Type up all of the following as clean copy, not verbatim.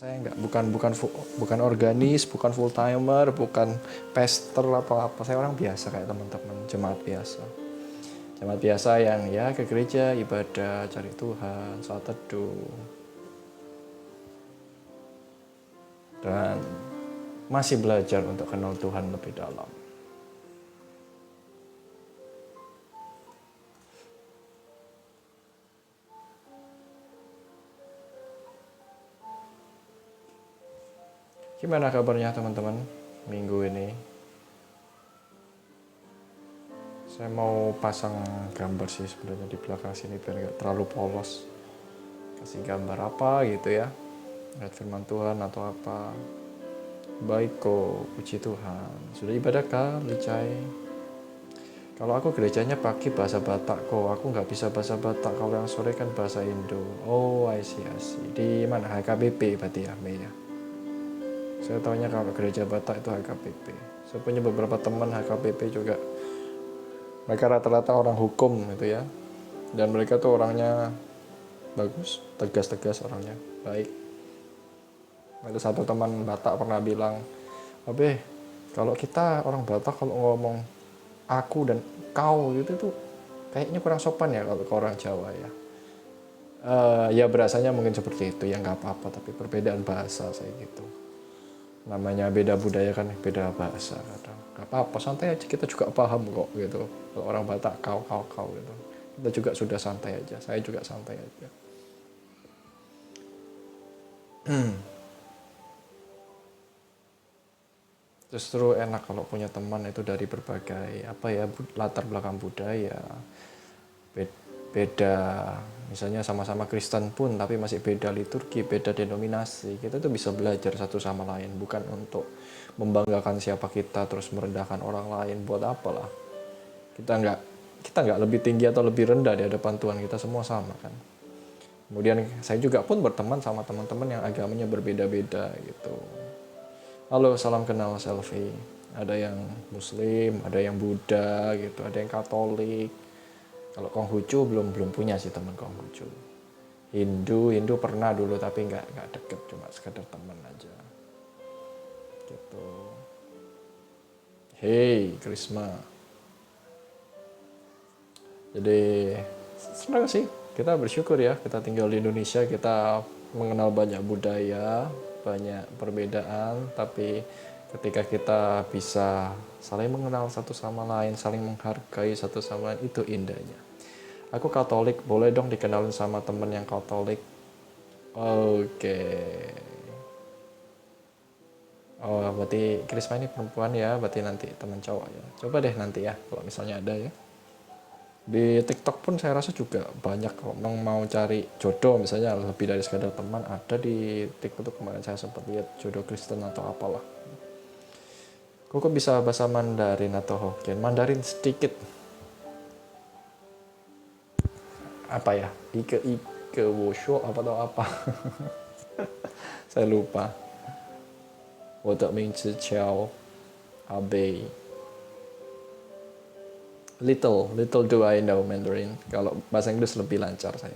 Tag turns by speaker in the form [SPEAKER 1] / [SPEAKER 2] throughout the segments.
[SPEAKER 1] Saya nggak bukan organis, bukan full timer, bukan pester atau apa. Saya orang biasa kayak teman-teman, jemaat biasa. Jemaat biasa yang ya ke gereja, ibadah, cari Tuhan, saat teduh. Dan masih belajar untuk kenal Tuhan lebih dalam. Gimana kabarnya teman-teman minggu ini? Saya mau pasang gambar sih sebenarnya di belakang sini biar nggak terlalu polos. Kasih gambar apa gitu ya, lihat firman Tuhan atau apa. Baik kok, puji Tuhan. Sudah ibadah kah, Licai? Kalau aku gerejanya pakai bahasa Batak kok. Aku nggak bisa bahasa Batak. Kalau yang sore kan bahasa Indo. Oh, I see. Di mana? HKBP berarti ya, Mei ya. Saya tahunya kalau gereja Batak itu HKBP. Saya punya beberapa teman HKBP juga. Mereka rata-rata orang hukum gitu ya. Dan mereka tuh orangnya bagus, tegas-tegas orangnya, baik. Ada satu teman Batak pernah bilang, Abe, kalau kita orang Batak kalau ngomong aku dan kau gitu tuh kayaknya kurang sopan ya kalau ke orang Jawa ya. Ya berasanya mungkin seperti itu ya, nggak apa-apa, tapi perbedaan bahasa saya gitu. Namanya beda budaya kan, beda bahasa kadang. Gak apa-apa, santai aja, kita juga paham kok gitu. Kalau orang Batak kau gitu, kita juga sudah santai aja, saya juga santai aja. Justru enak kalau punya teman itu dari berbagai apa ya, latar belakang budaya, beda, misalnya sama-sama Kristen pun tapi masih beda liturgi, beda denominasi. Kita tuh bisa belajar satu sama lain, bukan untuk membanggakan siapa kita terus merendahkan orang lain. Buat apalah, kita nggak lebih tinggi atau lebih rendah di hadapan Tuhan, kita semua sama kan. Kemudian saya juga pun berteman sama teman-teman yang agamanya berbeda-beda gitu. Halo, salam kenal selfie. Ada yang Muslim, ada yang Buddha gitu, ada yang Katolik. Kalau Konghucu belum punya sih teman Konghucu. Hindu pernah dulu tapi nggak deket, cuma sekedar teman aja. Gitu. Hey, Krisma. Jadi senang sih, kita bersyukur ya, kita tinggal di Indonesia, kita mengenal banyak budaya, banyak perbedaan, tapi ketika kita bisa saling mengenal satu sama lain, saling menghargai satu sama lain, itu indahnya. Aku Katolik, boleh dong dikenalin sama temen yang Katolik? Oke. Oh, berarti Krisma ini perempuan ya, berarti nanti teman cowok ya. Coba deh nanti ya, kalau misalnya ada ya. Di TikTok pun saya rasa juga banyak kalau mau cari jodoh misalnya lebih dari sekadar teman, ada di TikTok kemarin saya sempat lihat jodoh Kristen atau apalah. Kok bisa bahasa Mandarin atau Hokkien? Mandarin sedikit. Apa ya? Ike wosho apa atau apa? Saya lupa. 我的名字叫阿贝。Little do I know Mandarin. Kalau bahasa Inggris lebih lancar saya.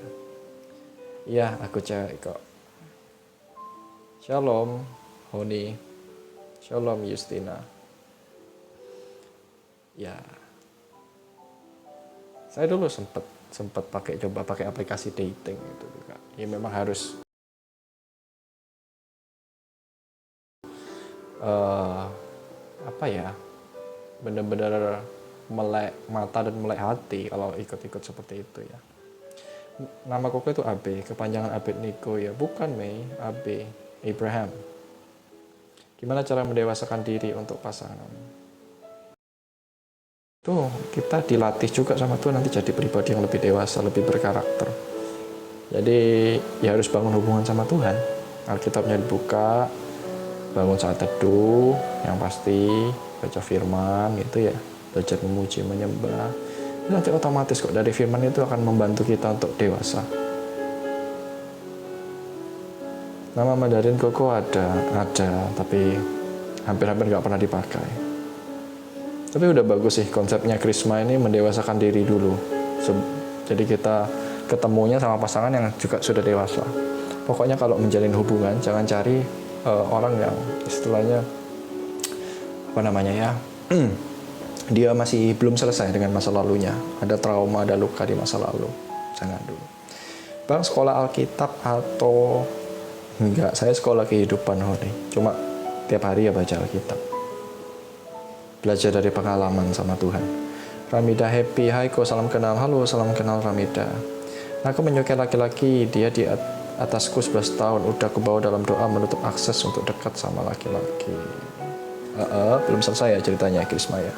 [SPEAKER 1] Iya, aku cewek kok. Shalom, Honi. Shalom, Justina. Ya, saya dulu sempat coba pakai aplikasi dating itu juga. Ya memang harus apa ya, benar-benar melek mata dan melek hati kalau ikut-ikut seperti itu ya. Nama koko itu AB, kepanjangan Abednego ya, bukan Mei, AB, Abraham. Gimana cara mendewasakan diri untuk pasangan? Tuh, kita dilatih juga sama Tuhan nanti jadi pribadi yang lebih dewasa, lebih berkarakter. Jadi ya harus bangun hubungan sama Tuhan. Alkitabnya dibuka, bangun saat teduh, yang pasti baca firman gitu ya, belajar memuji, menyembah. Nanti otomatis kok dari firman itu akan membantu kita untuk dewasa. Nama Mandarin Koko ada, tapi hampir-hampir nggak pernah dipakai. Tapi udah bagus sih konsepnya Krisma ini, mendewasakan diri dulu. Jadi kita ketemunya sama pasangan yang juga sudah dewasa. Pokoknya kalau menjalin hubungan jangan cari orang yang istilahnya apa namanya ya, dia masih belum selesai dengan masa lalunya, ada trauma, ada luka di masa lalu. Jangan dulu. Bang, sekolah Alkitab atau enggak? Saya sekolah kehidupan nih. Cuma tiap hari ya baca Alkitab. Belajar dari pengalaman sama Tuhan. Ramida happy, hai ko, salam kenal. Halo, salam kenal Ramida. Aku menyukai laki-laki, dia di atasku 11 tahun, udah aku bawa dalam doa menutup akses untuk dekat sama laki-laki. Belum selesai ya ceritanya, Krisma ya.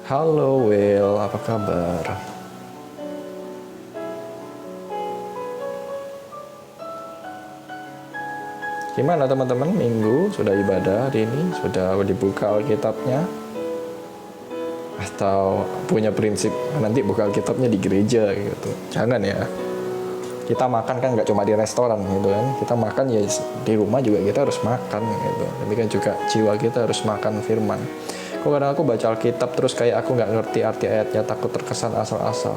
[SPEAKER 1] Halo Will, apa kabar? Gimana teman-teman, minggu sudah ibadah hari ini? Sudah dibuka Alkitabnya? Atau punya prinsip nanti buka Alkitabnya di gereja gitu? Jangan ya. Kita makan kan nggak cuma di restoran gitu kan, kita makan ya di rumah juga kita harus makan gitu. Tapi kan juga jiwa kita harus makan firman. Kok kadang aku baca Alkitab terus kayak aku nggak ngerti arti ayatnya, takut terkesan asal-asal.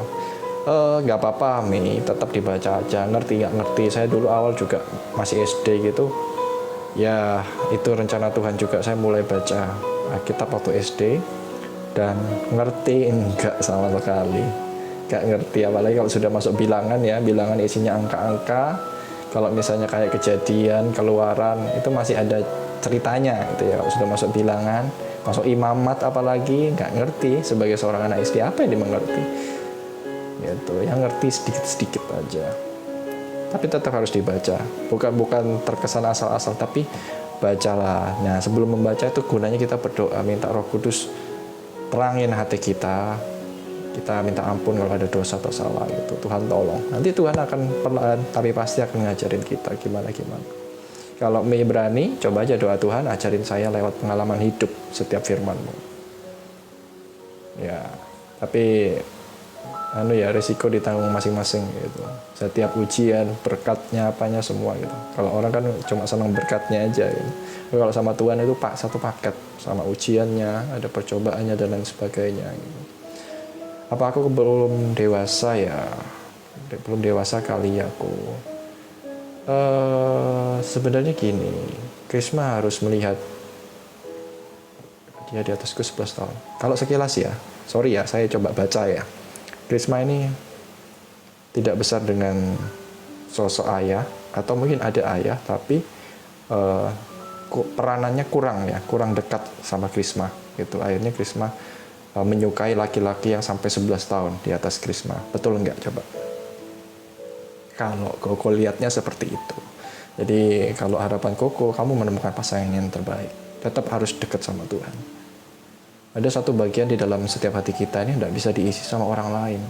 [SPEAKER 1] Nggak apa-apa Mi, tetap dibaca aja, ngerti nggak ngerti. Saya dulu awal juga masih SD gitu, ya itu rencana Tuhan juga. Saya mulai baca Alkitab waktu SD dan ngerti enggak sama sekali. Gak ngerti, apalagi kalau sudah masuk bilangan ya, bilangan isinya angka-angka. Kalau misalnya kayak kejadian, keluaran, itu masih ada ceritanya gitu ya. Kalau sudah masuk bilangan, masuk imamat apalagi, gak ngerti. Sebagai seorang anak SD, apa yang dimengerti? Gitu, yang ngerti sedikit-sedikit aja. Tapi tetap harus dibaca. Bukan terkesan asal-asal, tapi bacalah. Nah, sebelum membaca itu gunanya kita berdoa, minta Roh Kudus terangin hati kita. Kita minta ampun kalau ada dosa atau salah gitu. Tuhan tolong. Nanti Tuhan akan perlahan tapi pasti akan ngajarin kita gimana. Kalau Mei berani, coba aja doa Tuhan ajarin saya lewat pengalaman hidup setiap firman-Mu. Ya, tapi resiko ditanggung masing-masing gitu. Setiap ujian, berkatnya apanya semua gitu. Kalau orang kan cuma senang berkatnya aja gitu. Tapi kalau sama Tuhan itu satu paket, sama ujiannya, ada percobaannya dan lain sebagainya gitu. Apa aku belum dewasa ya? Belum dewasa kali aku. Sebenarnya gini, Krisma harus melihat dia di atasku 11 tahun. Kalau sekilas ya, sorry ya, saya coba baca ya. Krisma ini tidak besar dengan sosok ayah, atau mungkin ada ayah, tapi peranannya kurang dekat sama Krisma. Gitu. Akhirnya Krisma menyukai laki-laki yang sampai 11 tahun di atas Krisma. Betul nggak coba? Kalau Koko lihatnya seperti itu. Jadi kalau harapan Koko, kamu menemukan pasangan yang terbaik. Tetap harus dekat sama Tuhan. Ada satu bagian di dalam setiap hati kita ini tidak bisa diisi sama orang lain.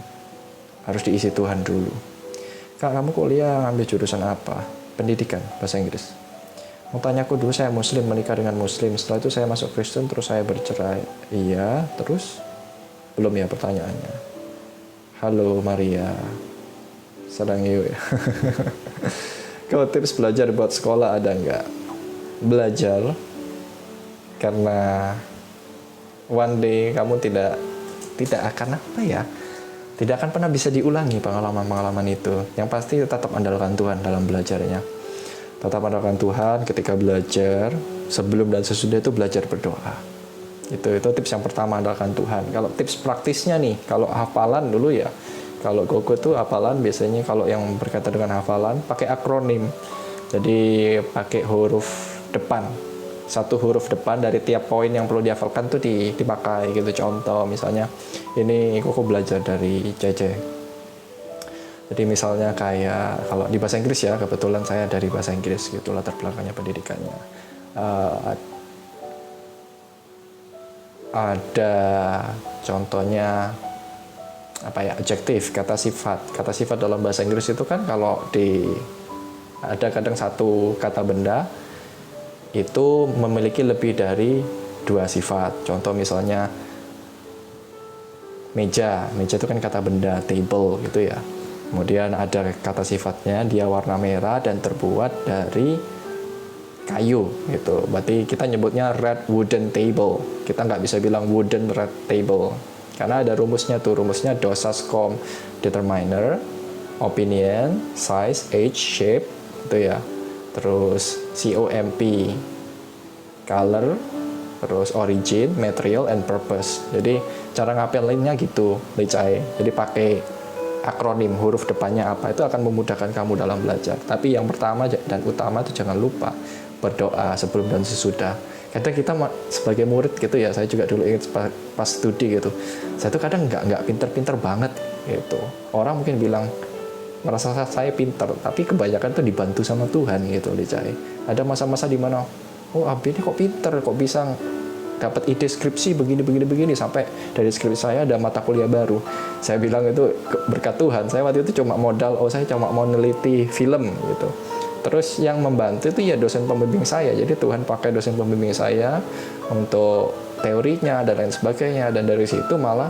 [SPEAKER 1] Harus diisi Tuhan dulu. Kak, kamu kuliah ngambil jurusan apa? Pendidikan, bahasa Inggris. Mau tanya aku dulu, saya muslim, menikah dengan muslim. Setelah itu saya masuk Kristen, terus saya bercerai. Iya, terus? Belum ya pertanyaannya. Halo Maria. Sedang yuk ya. Kalau tips belajar buat sekolah ada nggak? Belajar. Karena one day kamu tidak akan tidak akan pernah bisa diulangi pengalaman-pengalaman itu. Yang pasti tetap andalkan Tuhan dalam belajarnya. Tetap andalkan Tuhan ketika belajar, sebelum dan sesudah itu belajar berdoa. Itu tips yang pertama, andalkan Tuhan. Kalau tips praktisnya nih, kalau hafalan dulu ya. Kalau Koko tuh hafalan biasanya kalau yang berkaitan dengan hafalan pakai akronim. Jadi pakai huruf depan. Satu huruf depan dari tiap poin yang perlu dihafalkan tuh dipakai gitu. Contoh misalnya ini Koko belajar dari Cece. Jadi misalnya kayak kalau di bahasa Inggris ya, kebetulan saya dari bahasa Inggris gitu latar belakangnya pendidikannya. Ada contohnya adjektif, kata sifat dalam bahasa Inggris itu kan kalau ada kadang satu kata benda itu memiliki lebih dari 2 sifat. Contoh misalnya meja itu kan kata benda, table gitu ya. Kemudian ada kata sifatnya, dia warna merah dan terbuat dari kayu gitu. Berarti kita nyebutnya red wooden table. Kita nggak bisa bilang wooden red table. Karena ada rumusnya tuh, dosas com determiner, opinion, size, age, shape, itu ya. Terus COMP, color, terus origin, material, and purpose. Jadi cara ngapelinnya gitu, Licai. Jadi pakai akronim, huruf depannya apa, itu akan memudahkan kamu dalam belajar. Tapi yang pertama dan utama itu jangan lupa berdoa sebelum dan sesudah. Kadang kita sebagai murid gitu ya, saya juga dulu ingat pas studi gitu, saya tuh kadang nggak pinter-pinter banget gitu. Orang mungkin bilang merasa saya pinter, tapi kebanyakan tuh dibantu sama Tuhan gitu, Licai. Ada masa-masa di mana, oh Abi ini kok pinter, kok bisa dapat ide skripsi begini, sampai dari skripsi saya ada mata kuliah baru. Saya bilang itu berkat Tuhan. Saya waktu itu cuma modal, saya cuma mau neliti film gitu. Terus yang membantu itu ya dosen pembimbing saya. Jadi Tuhan pakai dosen pembimbing saya untuk teorinya dan lain sebagainya. Dan dari situ malah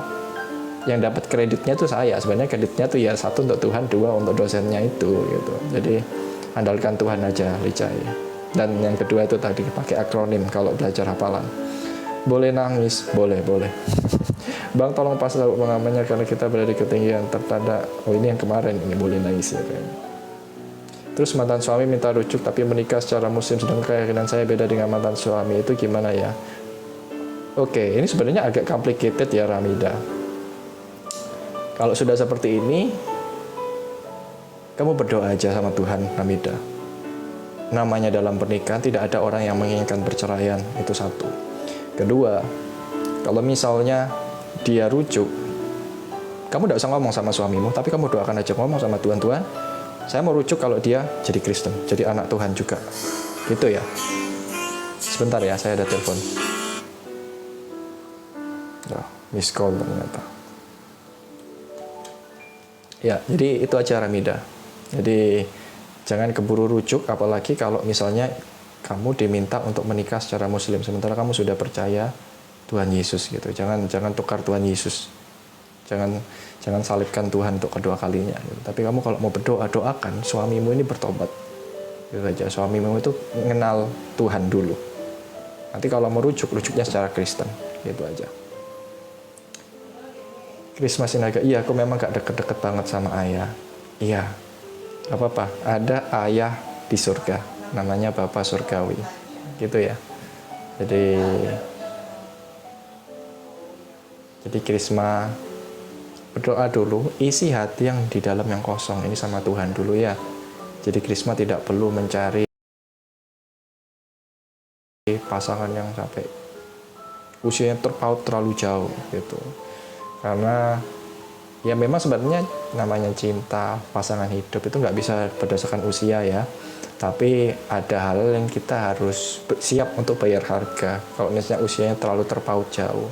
[SPEAKER 1] yang dapat kreditnya itu saya. Sebenarnya kreditnya tuh ya 1 untuk Tuhan, 2 untuk dosennya itu gitu. Jadi andalkan Tuhan aja, Licai. Dan yang kedua itu tadi pakai akronim kalau belajar hafalan. Boleh nangis, boleh. Bang tolong pas pengamannya karena kita berada di ketinggian tertanda. Oh ini yang kemarin, ini boleh nangis ya kayaknya. Terus mantan suami minta rujuk tapi menikah secara muslim, sedangkan keyakinan saya beda dengan mantan suami, itu gimana ya? Oke, ini sebenarnya agak complicated ya Ramida. Kalau sudah seperti ini, kamu berdoa aja sama Tuhan, Ramida. Namanya dalam pernikahan tidak ada orang yang menginginkan perceraian, itu satu. Kedua, kalau misalnya dia rujuk, kamu tidak usah ngomong sama suamimu, tapi kamu doakan aja, ngomong sama Tuhan, Tuhan, saya mau rujuk kalau dia jadi Kristen, jadi anak Tuhan juga. Gitu ya. Sebentar ya, saya ada telepon. Miss call ternyata. Ya, jadi itu aja Ramida. Jadi jangan keburu rujuk, apalagi kalau misalnya kamu diminta untuk menikah secara muslim, sementara kamu sudah percaya Tuhan Yesus gitu. Jangan tukar Tuhan Yesus. Jangan salibkan Tuhan untuk kedua kalinya gitu. Tapi kamu kalau mau berdoa, doakan suamimu ini bertobat. Gitu aja. Suamimu itu mengenal Tuhan dulu. Nanti kalau mau rujuknya secara Kristen. Gitu aja. Krisma Sinaga, iya aku memang gak deket-deket banget sama ayah. Iya, gak apa-apa. Ada ayah di surga, namanya Bapa Surgawi. Gitu ya. Jadi Krisma berdoa dulu, isi hati yang di dalam yang kosong ini sama Tuhan dulu ya. Jadi Krisma tidak perlu mencari pasangan yang sampai usianya terpaut terlalu jauh gitu. Karena ya memang sebenarnya namanya cinta, pasangan hidup itu nggak bisa berdasarkan usia ya. Tapi ada hal yang kita harus siap untuk bayar harga. Kalau misalnya usianya terlalu terpaut jauh.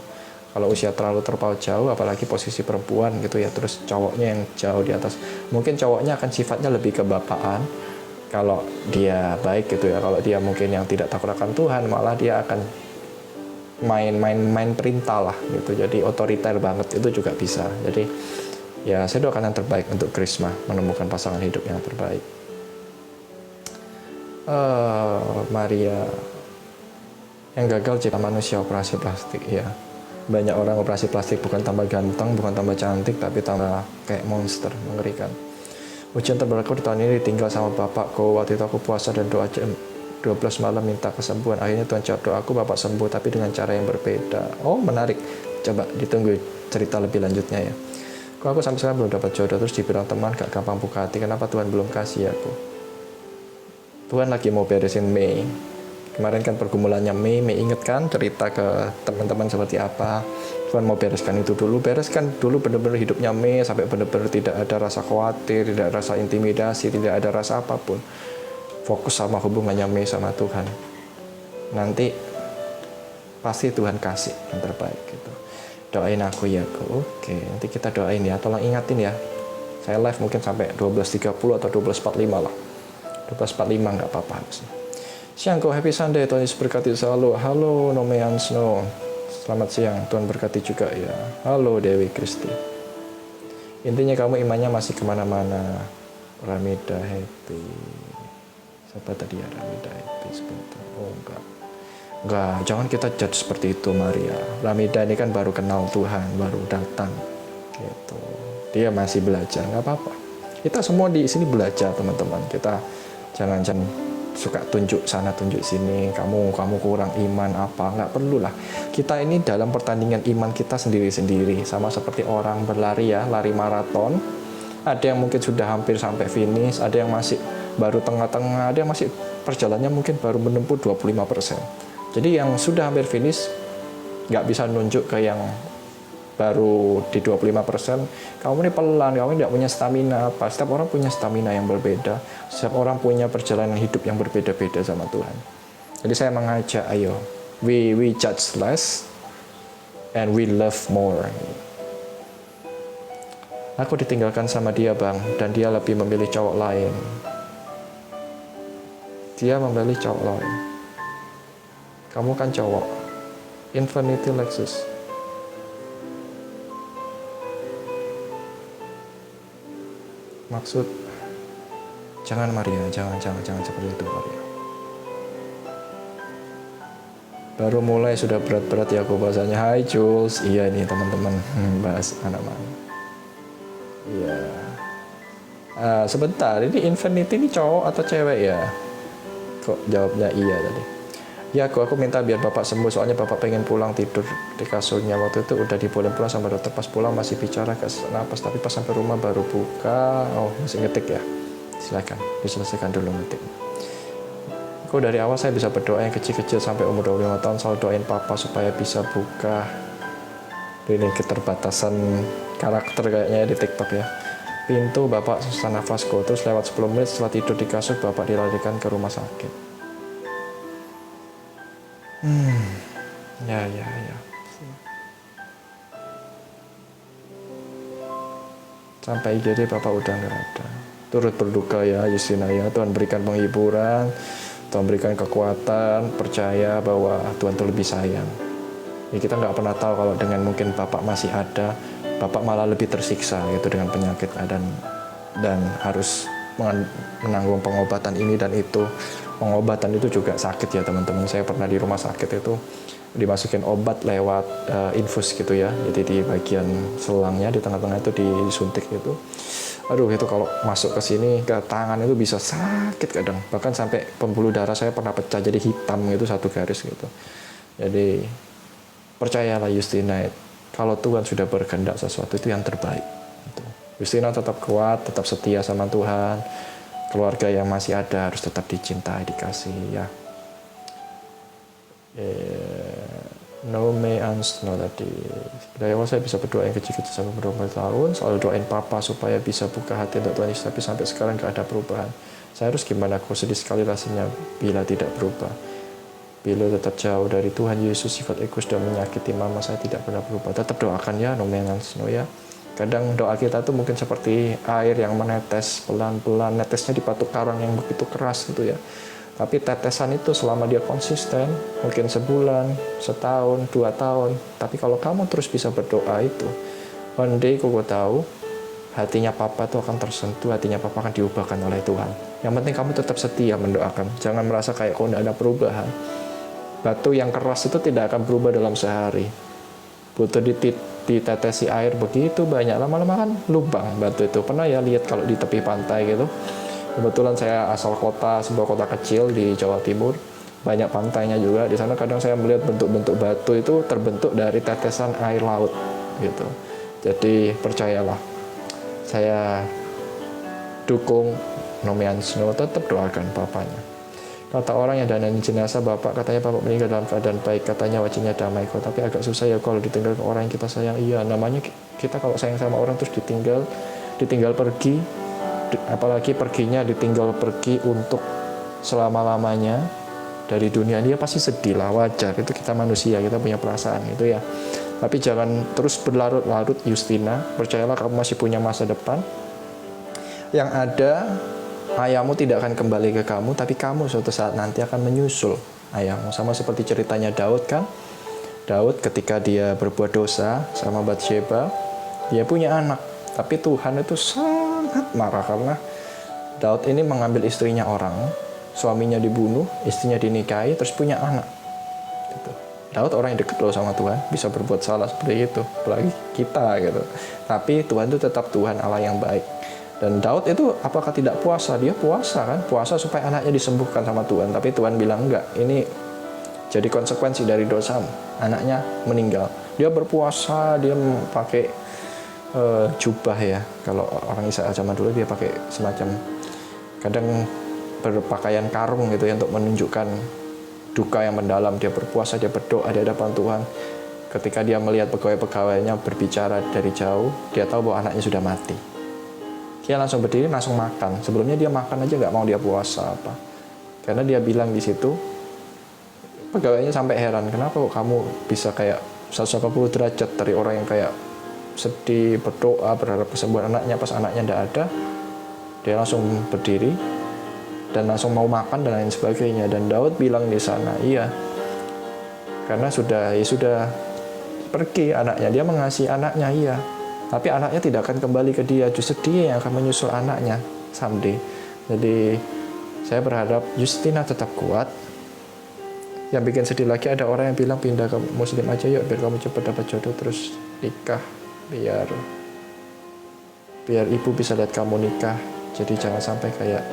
[SPEAKER 1] Kalau usia terlalu terpaut jauh, apalagi posisi perempuan gitu ya, terus cowoknya yang jauh di atas, mungkin cowoknya akan sifatnya lebih kebapaan. Kalau dia baik gitu ya, kalau dia mungkin yang tidak takut akan Tuhan, malah dia akan main perintah lah gitu. Jadi otoriter banget itu juga bisa. Jadi ya saya doakan yang terbaik untuk Krisma menemukan pasangan hidup yang terbaik. Maria, yang gagal cipta manusia operasi plastik ya. Banyak orang operasi plastik bukan tambah ganteng, bukan tambah cantik, tapi tambah kayak monster, mengerikan. Ujian terberatku di tahun ini ditinggal sama bapakku. Waktu itu aku puasa dan doa jam 12 malam minta kesembuhan. Akhirnya Tuhan jawab doaku, bapak sembuh, tapi dengan cara yang berbeda. Oh menarik, coba ditunggu cerita lebih lanjutnya ya. Kok aku sampai sekarang belum dapat jodoh, terus dibilang teman gak gampang buka hati. Kenapa Tuhan belum kasih aku? Tuhan lagi mau beresin Mei. Kemarin kan pergumulannya Mei inget kan cerita ke teman-teman seperti apa. Tuhan mau bereskan itu dulu, bereskan dulu benar-benar hidupnya Mei sampai benar-benar tidak ada rasa khawatir, tidak ada rasa intimidasi, tidak ada rasa apapun. Fokus sama hubungannya Mei sama Tuhan. Nanti pasti Tuhan kasih yang terbaik gitu. Doain aku ya kok. Oke, nanti kita doain ya. Tolong ingatin ya. Saya live mungkin sampai 12.30 atau 12.45 lah. 12.45 nggak apa-apa harusnya. Siangku, happy Sunday, Tuhan Yesus berkati selalu. Halo Nomean Snow, selamat siang, Tuhan berkati juga ya. Halo Dewi Kristi. Intinya kamu imannya masih kemana-mana. Ramida happy. Siapa tadi ya Ramida happy sebentar? Oh enggak, jangan kita judge seperti itu Maria. Ramida ini kan baru kenal Tuhan, baru datang gitu. Dia masih belajar, nggak apa-apa. Kita semua di sini belajar teman-teman. Kita Jangan suka tunjuk sana tunjuk sini, kamu kurang iman apa, nggak perlu lah. Kita ini dalam pertandingan iman kita sendiri-sendiri, sama seperti orang berlari ya, lari maraton. Ada yang mungkin sudah hampir sampai finish, ada yang masih baru tengah-tengah, ada yang masih perjalanannya mungkin baru menempuh 25%. Jadi yang sudah hampir finish nggak bisa nunjuk ke yang baru di 25%, kamu ini pelan, kamu tidak punya stamina apa. Setiap orang punya stamina yang berbeda, setiap orang punya perjalanan hidup yang berbeda-beda sama Tuhan. Jadi saya mengajak, ayo, we judge less and we love more. Aku ditinggalkan sama dia bang, dan dia lebih memilih cowok lain. Dia memilih cowok lain. Kamu kan cowok. Infinity Lexus. Maksud, jangan Maria, jangan seperti itu Maria. Baru mulai sudah berat-berat ya aku bahasanya. Hai Jules, iya nih teman-teman, bahas anak mana? Iya. Sebentar, ini Infinity ini cowok atau cewek ya? Kok jawabnya iya tadi? Ya aku minta biar bapak sembuh, soalnya bapak pengen pulang tidur di kasurnya. Waktu itu udah dibolehin pulang sama dokter, pas pulang masih bicara gak sesak napas, tapi pas sampai rumah baru buka. Oh masih ngetik ya, silakan diselesaikan dulu ngetik. Aku dari awal saya bisa berdoa yang kecil-kecil sampai umur 25 tahun selalu doain papa supaya bisa buka. Ini keterbatasan karakter kayaknya di TikTok ya. Pintu bapak susah nafasku, terus lewat 10 menit setelah tidur di kasur bapak dilarikan ke rumah sakit. Ya. Sampai IGD bapak udah nggak ada. Turut berduka ya Justina ya. Tuhan berikan penghiburan, Tuhan berikan kekuatan, percaya bahwa Tuhan itu lebih sayang. Ya, kita nggak pernah tahu kalau dengan mungkin bapak masih ada, bapak malah lebih tersiksa gitu dengan penyakit dan harus menanggung pengobatan ini dan itu. Pengobatan itu juga sakit ya teman-teman. Saya pernah di rumah sakit itu dimasukin obat lewat infus gitu ya. Jadi di bagian selangnya di tengah-tengah itu disuntik gitu. Aduh itu kalau masuk ke sini ke tangan itu bisa sakit kadang. Bahkan sampai pembuluh darah saya pernah pecah jadi hitam gitu satu garis gitu. Jadi percayalah Justina, kalau Tuhan sudah berkehendak sesuatu itu yang terbaik. Justina tetap kuat, tetap setia sama Tuhan. Keluarga yang masih ada harus tetap dicintai, dikasih ya. No me ansno tadi. Dari awal saya bisa berdoa yang kecil-kecil sampai berapa tahun, selalu doain papa supaya bisa buka hati untuk Tuhan Yesus, tapi sampai sekarang gak ada perubahan. Saya harus gimana? Aku sedih sekali rasanya bila tidak berubah. Bila tetap jauh dari Tuhan Yesus, sifat egois dan menyakiti mama saya tidak pernah berubah. Tetap doakan ya, no me ansno ya. Kadang doa kita tuh mungkin seperti air yang menetes pelan-pelan, netesnya di batu karang yang begitu keras gitu ya. Tapi tetesan itu selama dia konsisten, mungkin sebulan, setahun, 2 tahun. Tapi kalau kamu terus bisa berdoa itu, one day kau tahu, hatinya papa itu akan tersentuh, hatinya papa akan diubahkan oleh Tuhan. Yang penting kamu tetap setia mendoakan. Jangan merasa kayak kau tidak ada perubahan. Batu yang keras itu tidak akan berubah dalam sehari. Butuh ditetesi air begitu banyak, lama-lama kan lubang batu itu. Pernah ya lihat kalau di tepi pantai gitu. Kebetulan saya asal kota, sebuah kota kecil di Jawa Timur, banyak pantainya juga. Di sana kadang saya melihat bentuk-bentuk batu itu terbentuk dari tetesan air laut gitu. Jadi percayalah, saya dukung no me ansno, tetap doakan papanya. Kata orang yang danani jenazah bapak, katanya bapak meninggal dalam keadaan baik, katanya wajahnya damai kok, tapi agak susah ya kalau ditinggal ke orang yang kita sayang. Iya, namanya kita kalau sayang sama orang terus ditinggal pergi, apalagi perginya ditinggal pergi untuk selama-lamanya dari dunia, dia pasti sedih lah, wajar, itu kita manusia, kita punya perasaan gitu ya. Tapi jangan terus berlarut-larut Justina, percayalah kamu masih punya masa depan. Yang ada ayahmu tidak akan kembali ke kamu, tapi kamu suatu saat nanti akan menyusul ayahmu. Sama seperti ceritanya Daud kan. Daud ketika dia berbuat dosa sama Batsheba, dia punya anak. Tapi Tuhan itu sangat marah karena Daud ini mengambil istrinya orang, suaminya dibunuh, istrinya dinikahi, terus punya anak. Gitu. Daud orang yang dekat loh sama Tuhan, bisa berbuat salah seperti itu, apalagi kita gitu. Tapi Tuhan itu tetap Tuhan Allah yang baik. Dan Daud itu apakah tidak puasa? Dia puasa kan, puasa supaya anaknya disembuhkan sama Tuhan. Tapi Tuhan bilang enggak, ini jadi konsekuensi dari dosamu. Anaknya meninggal. Dia berpuasa, dia pakai jubah ya. Kalau orang Israel zaman dulu dia pakai semacam kadang berpakaian karung gitu ya, untuk menunjukkan duka yang mendalam. Dia berpuasa, dia berdoa di hadapan Tuhan. Ketika dia melihat pegawai-pegawainya berbicara dari jauh, dia tahu bahwa anaknya sudah mati. Dia langsung berdiri, langsung makan. Sebelumnya dia makan aja nggak mau dia puasa apa. Karena dia bilang di situ, pegawainya sampai heran, kenapa kok kamu bisa kayak 180 derajat dari orang yang kayak sedih, berdoa, berharap kesembuhan anaknya, pas anaknya tidak ada, dia langsung berdiri dan langsung mau makan dan lain sebagainya. Dan Daud bilang di sana, iya, karena sudah pergi anaknya, dia mengasihi anaknya, iya, tapi anaknya tidak akan kembali ke dia, justru dia yang akan menyusul anaknya someday. Jadi saya berharap Justina tetap kuat. Yang bikin sedih lagi, ada orang yang bilang pindah ke Muslim aja yuk, biar kamu cepat dapat jodoh terus nikah, biar ibu bisa lihat kamu nikah. Jadi jangan sampai kayak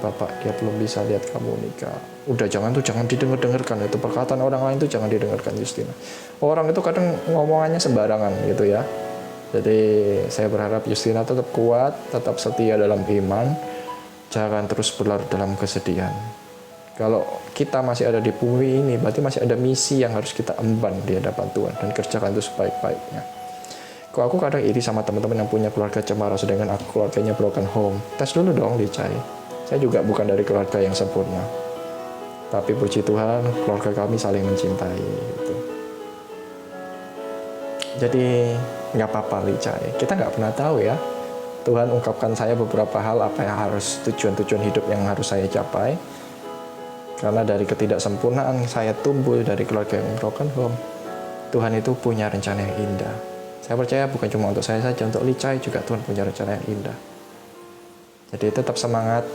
[SPEAKER 1] bapak, dia belum bisa lihat kamu nikah. Udah jangan didengarkan, itu perkataan orang lain tuh jangan didengarkan Justina. Orang itu kadang ngomongannya sembarangan gitu ya. Jadi saya berharap Justina tetap kuat, tetap setia dalam iman, jangan terus berlarut dalam kesedihan. Kalau kita masih ada di bumi ini, berarti masih ada misi yang harus kita emban di hadapan Tuhan dan kerjakan itu sebaik-baiknya. Kok aku kadang iri sama teman-teman yang punya keluarga cemara, sedangkan aku keluarganya broken home. Tes dulu dong, Licai. Saya juga bukan dari keluarga yang sempurna. Tapi puji Tuhan, keluarga kami saling mencintai. Gitu. Jadi, nggak apa-apa Licai. Kita nggak pernah tahu ya. Tuhan ungkapkan saya beberapa hal, apa yang harus tujuan-tujuan hidup yang harus saya capai. Karena dari ketidaksempurnaan saya tumbuh dari keluarga yang broken home. Tuhan itu punya rencana yang indah. Saya percaya bukan cuma untuk saya saja, untuk Licai juga Tuhan punya rencana yang indah. Jadi tetap semangat,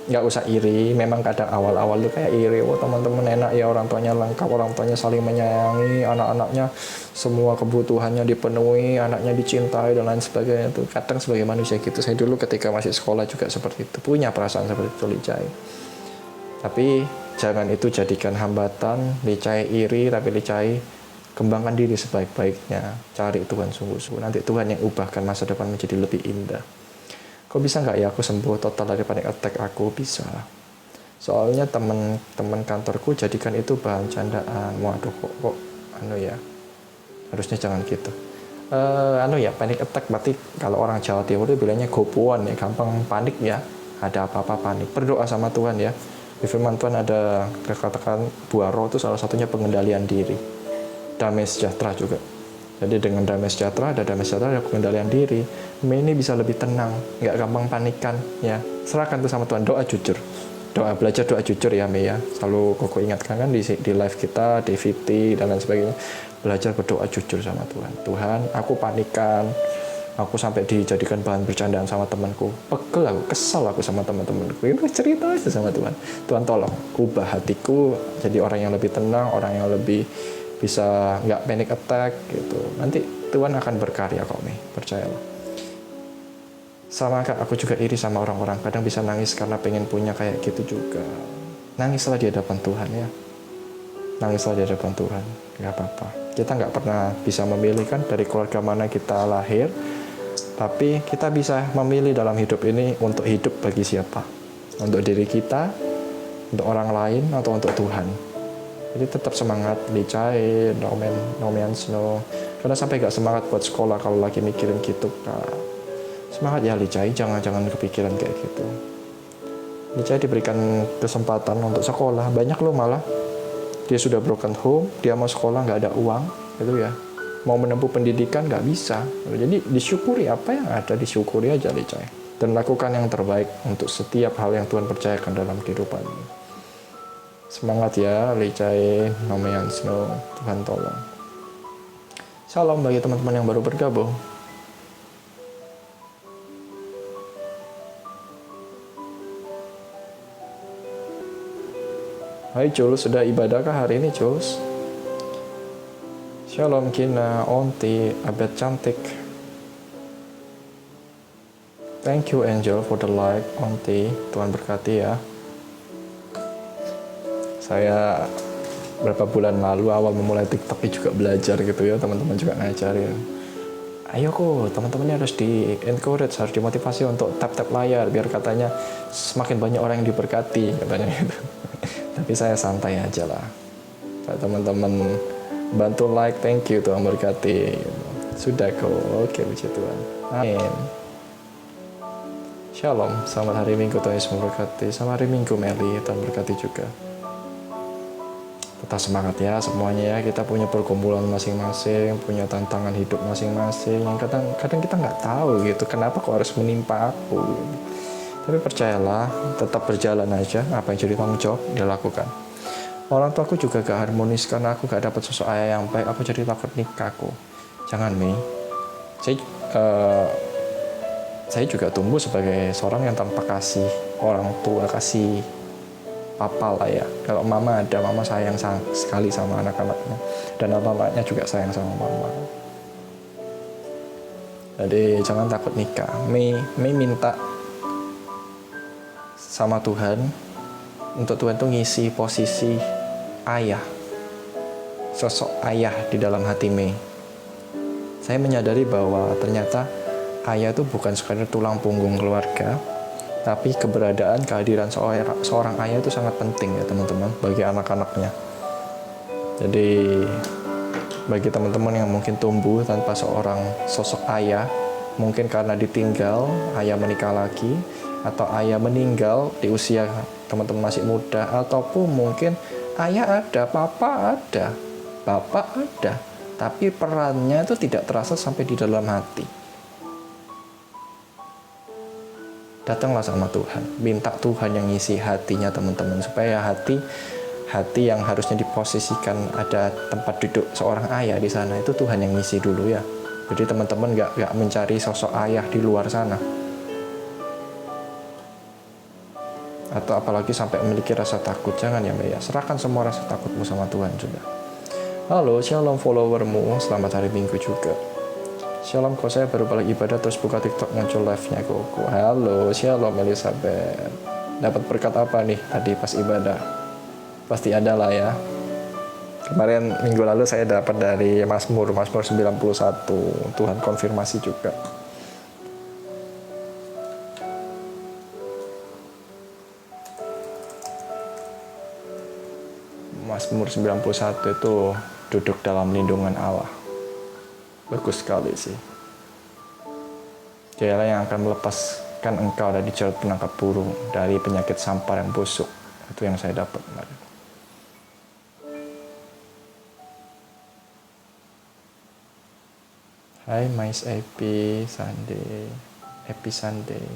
[SPEAKER 1] nggak usah iri. Memang kadang awal-awal itu kayak iri, wah teman-teman enak ya, orang tuanya lengkap, orang tuanya saling menyayangi, anak-anaknya semua kebutuhannya dipenuhi, anaknya dicintai dan lain sebagainya. Itu kadang sebagai manusia gitu. Saya dulu ketika masih sekolah juga seperti itu, punya perasaan seperti itu Licai. Tapi jangan itu jadikan hambatan. Licai iri, tapi Licai kembangkan diri sebaik-baiknya, cari Tuhan sungguh-sungguh. Nanti Tuhan yang ubahkan masa depan menjadi lebih indah. Kok bisa nggak ya aku sembuh total dari panic attack? Aku bisa. Soalnya teman-teman kantorku jadikan itu bahan candaan. Waduh kok ya, harusnya jangan gitu. Panic attack berarti kalau orang Jawa Timur itu bilangnya gopuan ya, gampang panik ya. Ada apa-apa panik. Berdoa sama Tuhan ya. Di firman Tuhan ada katakan buah roh itu salah satunya pengendalian diri. Damai sejahtera juga. Jadi dengan damai sejahtera, ada pengendalian diri. Ini bisa lebih tenang, nggak gampang panikan ya. Serahkan itu sama Tuhan, doa jujur. Belajar doa jujur ya Mei ya. Selalu Koko ingatkan kan di live kita, DVT dan lain sebagainya. Belajar berdoa jujur sama Tuhan. Tuhan, aku panikan. Aku sampai dijadikan bahan bercandaan sama temanku. Pegel aku, kesal aku sama teman-temanku. Itu cerita aja sama Tuhan. Tuhan tolong, ubah hatiku jadi orang yang lebih tenang, orang yang lebih bisa nggak panic attack gitu. Nanti Tuhan akan berkarya kok Mei, percayalah. Sama kak, aku juga iri sama orang-orang kadang bisa nangis karena pengen punya kayak gitu juga. Nangislah di hadapan Tuhan ya. Nangislah di hadapan Tuhan, nggak apa-apa. Kita nggak pernah bisa memilih kan dari keluarga mana kita lahir, tapi kita bisa memilih dalam hidup ini untuk hidup bagi siapa. Untuk diri kita, untuk orang lain, atau untuk Tuhan. Jadi tetap semangat, Licai, no man's no. Karena sampai gak semangat buat sekolah kalau lagi mikirin gitu, Kak. Semangat ya Licai, jangan kepikiran kayak gitu. Licai diberikan kesempatan untuk sekolah, banyak loh malah. Dia sudah broken home, dia mau sekolah gak ada uang, gitu ya. Mau menempuh pendidikan gak bisa. Jadi disyukuri apa yang ada, disyukuri aja Licai. Dan lakukan yang terbaik untuk setiap hal yang Tuhan percayakan dalam kehidupan ini. Semangat ya Licai, namanya Snow, Tuhan tolong. Salam bagi teman-teman yang baru bergabung. Hai Jules, sudah ibadahkah hari ini Jules? Shalom Kina, Onti, Abed cantik. Thank you Angel for the like, Onti. Tuhan berkati ya. Saya berapa bulan lalu awal memulai TikTok juga belajar gitu ya, teman-teman juga ngajarin. Ayo kok, teman-temannya harus di encourage, harus dimotivasi untuk tap-tap layar biar katanya semakin banyak orang yang diberkati katanya gitu. Tapi saya santai aja lah. Teman-teman bantu like, thank you, Tuhan berkati. Sudah kok, oke puji Tuhan. Amin. Shalom, selamat hari Minggu, Tuhan Yesus memberkati. Selamat hari Minggu Meli, Tuhan berkati juga. Tetap semangat ya semuanya ya, kita punya pergumulan masing-masing, punya tantangan hidup masing-masing yang kadang kita nggak tahu gitu, kenapa kok harus menimpa aku gitu. Tapi percayalah, tetap berjalan aja, apa yang jadi tanggung jawab dia lakukan. Orang tua aku juga gak harmonis karena aku gak dapat sosok ayah yang baik, aku jadi takut nikah aku. Jangan Mei, saya juga tumbuh sebagai seorang yang tanpa kasih orang tua, kasih papa lah ya. Kalau mama ada, mama sayang sekali sama anak-anaknya, dan anak-anaknya juga sayang sama mama. Jadi jangan takut nikah. Mei minta sama Tuhan untuk Tuhan tuh ngisi posisi ayah, sosok ayah di dalam hati Mei. Saya menyadari bahwa ternyata ayah itu bukan sekadar tulang punggung keluarga, tapi keberadaan, kehadiran seorang ayah itu sangat penting ya teman-teman, bagi anak-anaknya. Jadi bagi teman-teman yang mungkin tumbuh tanpa seorang sosok ayah, mungkin karena ditinggal, ayah menikah lagi, atau ayah meninggal di usia teman-teman masih muda, ataupun mungkin ayah ada, papa ada, bapak ada, tapi perannya itu tidak terasa sampai di dalam hati. Datanglah sama Tuhan, minta Tuhan yang ngisi hatinya teman-teman, supaya hati yang harusnya diposisikan ada tempat duduk seorang ayah di sana, itu Tuhan yang ngisi dulu ya. Jadi teman-teman gak mencari sosok ayah di luar sana, atau apalagi sampai memiliki rasa takut. Jangan ya Mbak ya, serahkan semua rasa takutmu sama Tuhan sudah. Halo, shalom followermu, selamat hari Minggu juga. Shalom, kok saya baru balik ibadah terus buka TikTok muncul live-nya Koko. Halo, shalom Elizabeth. Dapat berkat apa nih tadi pas ibadah? Pasti ada lah ya. Kemarin minggu lalu saya dapat dari Mazmur 91. Tuhan konfirmasi juga. Mazmur 91 itu duduk dalam lindungan Allah. Bagus sekali sih. Dialah yang akan melepaskan engkau dari jerat penangkap burung, dari penyakit sampar yang busuk. Itu yang saya dapat kemarin. Hai Mais Epi Sunday. Epi Sunday.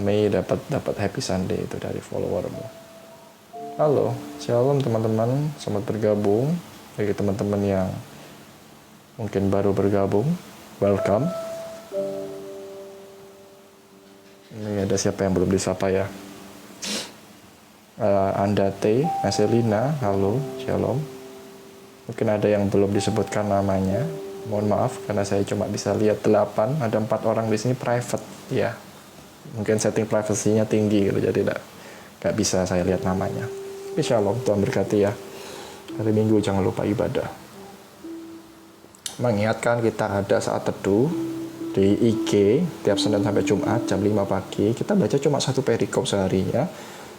[SPEAKER 1] Mei dapat Happy Sunday itu dari followermu. Halo, shalom teman-teman, selamat bergabung. Bagi teman-teman yang mungkin baru bergabung, welcome. Ini ada siapa yang belum disapa ya? Andate, Marcelina, halo, shalom. Mungkin ada yang belum disebutkan namanya. Mohon maaf karena saya cuma bisa lihat 8, ada 4 orang di sini private ya. Mungkin setting privasinya tinggi gitu, jadi nggak bisa saya lihat namanya. Tapi shalom, Tuhan berkati ya. Hari Minggu jangan lupa ibadah. Mengingatkan kita ada saat teduh di IG tiap Senin sampai Jumat jam 5 pagi. Kita baca cuma 1 perikop seharinya,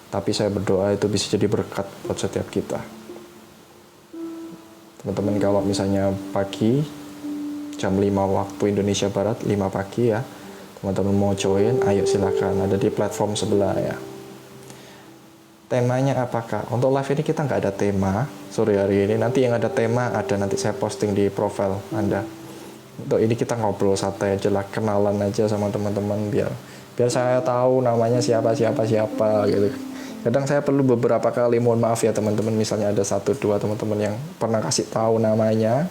[SPEAKER 1] tapi saya berdoa itu bisa jadi berkat buat setiap kita. Teman-teman kalau misalnya pagi jam 5 waktu Indonesia Barat, 5 pagi ya, teman-teman mau join, ayo silakan, ada di platform sebelah ya. Temanya apakah? Untuk live ini kita nggak ada tema sore hari ini. Nanti yang ada tema ada, nanti saya posting di profile Anda. Untuk ini kita ngobrol santai aja lah, kenalan aja sama teman-teman biar saya tahu namanya siapa gitu. Kadang saya perlu beberapa kali, mohon maaf ya teman-teman, misalnya ada 1-2 teman-teman yang pernah kasih tahu namanya.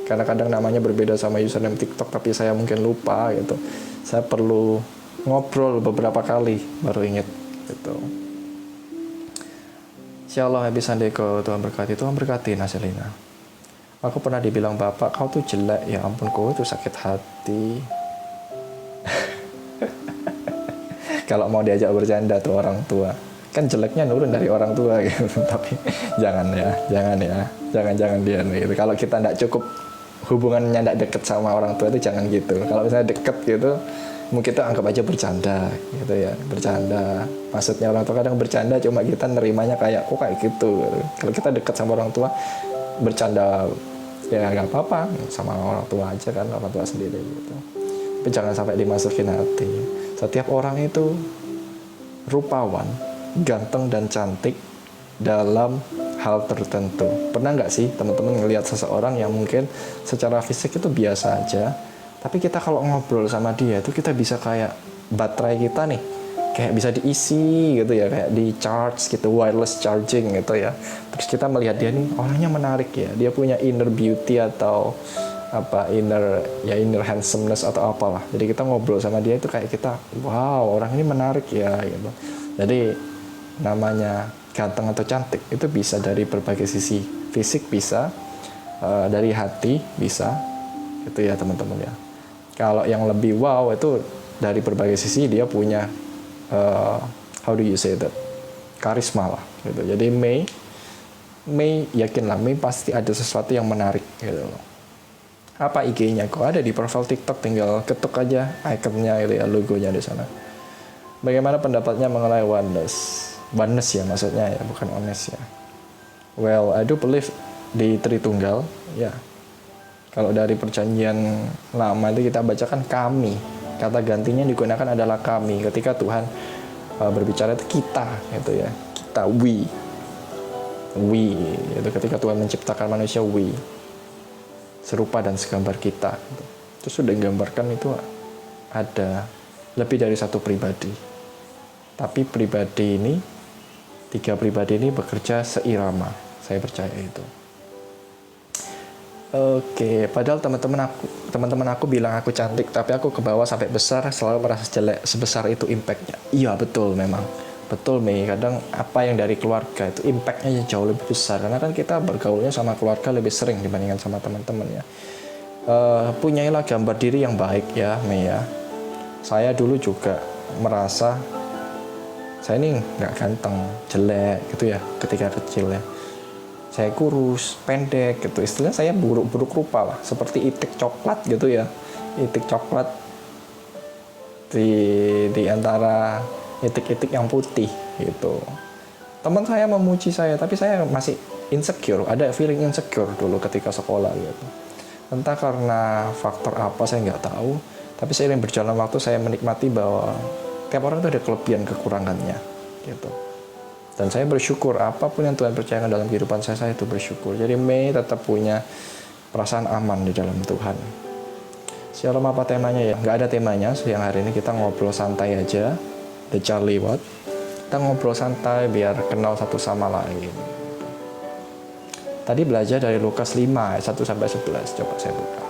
[SPEAKER 1] Karena kadang namanya berbeda sama username TikTok, tapi saya mungkin lupa gitu. Saya perlu ngobrol beberapa kali baru ingat gitu. Shalom, Happy Sunday, Tuhan berkati Nasilina. Aku pernah dibilang bapak, kau tuh jelek. Ya ampun, kau tuh sakit hati. Kalau mau diajak bercanda tuh orang tua, kan jeleknya nurun dari orang tua gitu. Tapi jangan dia gitu. Kalau kita tidak cukup hubungannya tidak deket sama orang tua itu jangan gitu. Kalau misalnya deket gitu, mungkin kita anggap aja bercanda gitu ya, bercanda. Maksudnya orang tua kadang bercanda, cuma kita nerimanya kayak kok kayak gitu. Kalau kita deket sama orang tua, bercanda ya nggak apa-apa, sama orang tua aja kan, orang tua sendiri gitu. Tapi jangan sampai dimasukin hati. Setiap orang itu rupawan, ganteng dan cantik dalam hal tertentu. Pernah nggak sih teman-teman ngelihat seseorang yang mungkin secara fisik itu biasa aja, tapi kita kalau ngobrol sama dia itu kita bisa kayak baterai kita nih, kayak bisa diisi gitu ya, kayak di charge gitu, wireless charging gitu ya. Terus kita melihat dia nih, orangnya menarik ya, dia punya inner beauty atau apa, inner handsomeness atau apalah. Jadi kita ngobrol sama dia itu kayak kita, wow, orang ini menarik ya gitu. Jadi namanya ganteng atau cantik itu bisa dari berbagai sisi, fisik bisa, dari hati bisa, gitu ya teman-teman ya. Kalau yang lebih wow itu dari berbagai sisi, dia punya how do you say that, karisma lah gitu. Jadi Mei yakinlah, Mei pasti ada sesuatu yang menarik gitu loh. Apa IG-nya? Kok ada di profil TikTok, tinggal ketuk aja ikonnya gitu ya, logonya di sana. Bagaimana pendapatnya mengenai oneness? Oneness ya maksudnya ya, bukan honest ya. Well, I do believe di Tritunggal ya. Kalau dari perjanjian lama itu kita bacakan kami. Kata gantinya digunakan adalah kami. Ketika Tuhan berbicara itu kita gitu ya. Kita, we. Itu ketika Tuhan menciptakan manusia, we. Serupa dan segambar kita. Itu sudah digambarkan itu ada lebih dari satu pribadi. Tapi pribadi ini, 3 pribadi ini bekerja seirama. Saya percaya itu. Oke, padahal teman-teman aku bilang aku cantik, tapi aku ke bawah sampai besar selalu merasa jelek. Sebesar itu impactnya. Iya betul memang. Betul Mei, kadang apa yang dari keluarga itu impactnya jauh lebih besar. Karena kan kita bergaulnya sama keluarga lebih sering dibandingkan sama teman-teman ya. Punyailah gambar diri yang baik ya Mei ya. Saya dulu juga merasa saya ini nggak ganteng, jelek gitu ya ketika kecil ya. Saya kurus, pendek gitu. Istilahnya saya buruk rupa lah, seperti itik coklat gitu ya. Itik coklat di antara itik-itik yang putih gitu. Teman saya memuji saya, tapi saya masih insecure, ada feeling insecure dulu ketika sekolah gitu. Entah karena faktor apa saya nggak tahu, tapi seiring berjalan waktu saya menikmati bahwa tiap orang itu ada kelebihan kekurangannya gitu. Dan saya bersyukur apapun yang Tuhan percayakan dalam kehidupan saya itu bersyukur. Jadi Mei tetap punya perasaan aman di dalam Tuhan. Shalom, apa temanya ya? Nggak ada temanya, siang hari ini kita ngobrol santai aja. The Charlie Watt. Kita ngobrol santai biar kenal satu sama lain. Tadi belajar dari Lukas 5 ayat 1-11. Coba saya buka.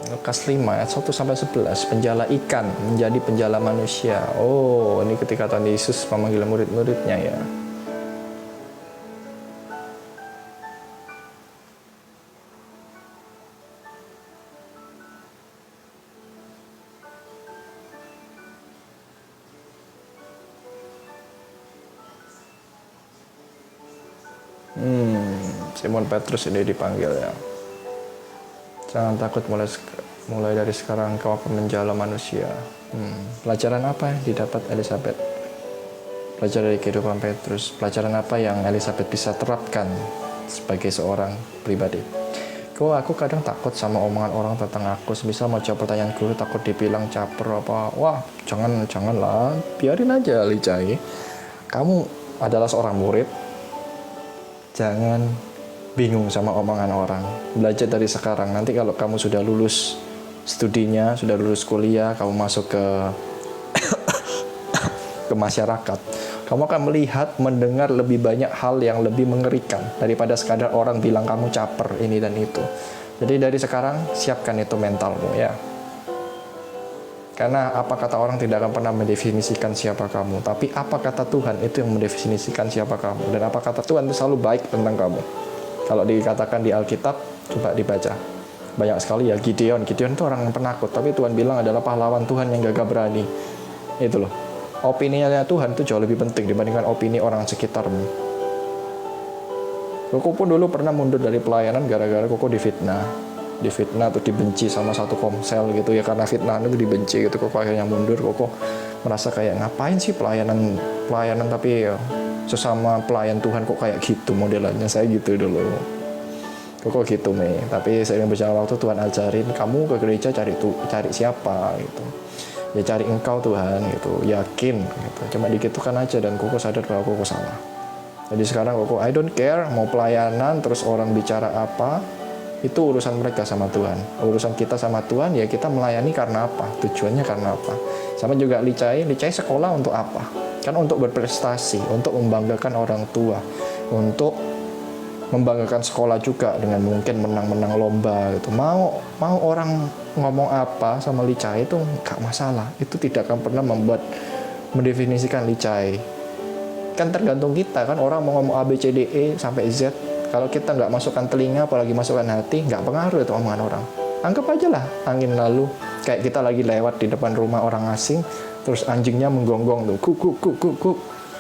[SPEAKER 1] Lukas 5 ayat 1-11. Penjala ikan menjadi penjala manusia. Oh, ini ketika Tuhan Yesus memanggil murid-muridnya ya. Simon Petrus ini dipanggil ya. Jangan takut, mulai dari sekarang kau akan menjala manusia. Pelajaran apa yang didapat Elizabeth? Pelajaran dari kehidupan Petrus. Pelajaran apa yang Elizabeth bisa terapkan sebagai seorang pribadi? Aku kadang takut sama omongan orang tentang aku. Semisal mau jawab pertanyaan guru, takut dibilang caper apa. Wah, janganlah, biarin aja Licai. Kamu adalah seorang murid. Jangan bingung sama omongan orang. Belajar dari sekarang. Nanti kalau kamu sudah lulus studinya, sudah lulus kuliah, kamu masuk ke masyarakat, kamu akan melihat, mendengar lebih banyak hal yang lebih mengerikan daripada sekadar orang bilang kamu caper ini dan itu. Jadi dari sekarang siapkan itu mentalmu ya. Karena apa kata orang tidak akan pernah mendefinisikan siapa kamu, tapi apa kata Tuhan itu yang mendefinisikan siapa kamu. Dan apa kata Tuhan itu selalu baik tentang kamu. Kalau dikatakan di Alkitab, coba dibaca. Banyak sekali ya, Gideon itu orang yang penakut, tapi Tuhan bilang adalah pahlawan Tuhan yang gagah berani. Itu loh. Opininya Tuhan itu jauh lebih penting dibandingkan opini orang sekitarmu. Koko pun dulu pernah mundur dari pelayanan gara-gara Koko difitnah atau dibenci sama satu komsel gitu ya, karena fitnah itu dibenci gitu. Koko akhirnya mundur. Koko merasa kayak ngapain sih pelayanan tapi ya, sesama pelayan Tuhan kok kayak gitu modelannya. Saya gitu dulu. Koko gitu nih. Tapi seiring berjalan waktu Tuhan ajarin, kamu ke gereja cari siapa gitu. Ya cari Engkau Tuhan gitu, yakin gitu. Cuma dikitukan aja, dan Koko sadar bahwa Koko salah. Jadi sekarang Koko I don't care mau pelayanan terus orang bicara apa, itu urusan mereka sama Tuhan. Urusan kita sama Tuhan ya, kita melayani karena apa, tujuannya karena apa. Sama juga Licai sekolah untuk apa? Kan untuk berprestasi, untuk membanggakan orang tua, untuk membanggakan sekolah juga dengan mungkin menang lomba gitu. Mau orang ngomong apa sama Licai itu gak masalah. Itu tidak akan pernah mendefinisikan Licai. Kan tergantung kita kan, orang mau ngomong A, B, C, D, E sampai Z. Kalau kita nggak masukkan telinga, apalagi masukkan hati, nggak pengaruh itu omongan orang. Anggap aja lah angin lalu, kayak kita lagi lewat di depan rumah orang asing, terus anjingnya menggonggong tuh, kuk.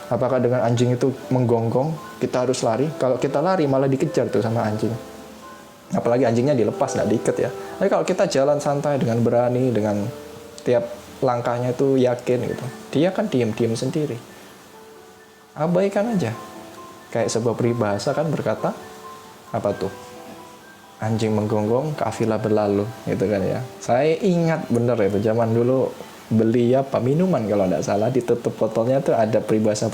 [SPEAKER 1] Apakah dengan anjing itu menggonggong, kita harus lari? Kalau kita lari malah dikejar tuh sama anjing. Apalagi anjingnya dilepas, nggak diikat ya. Tapi kalau kita jalan santai dengan berani, dengan tiap langkahnya itu yakin gitu, dia kan diem sendiri. Abaikan aja. Kayak sebuah peribahasa kan berkata, apa tuh? Anjing menggonggong, kafilah berlalu, gitu kan ya. Saya ingat bener itu, zaman dulu beli minuman kalau nggak salah, ditutup botolnya tuh ada peribahasa.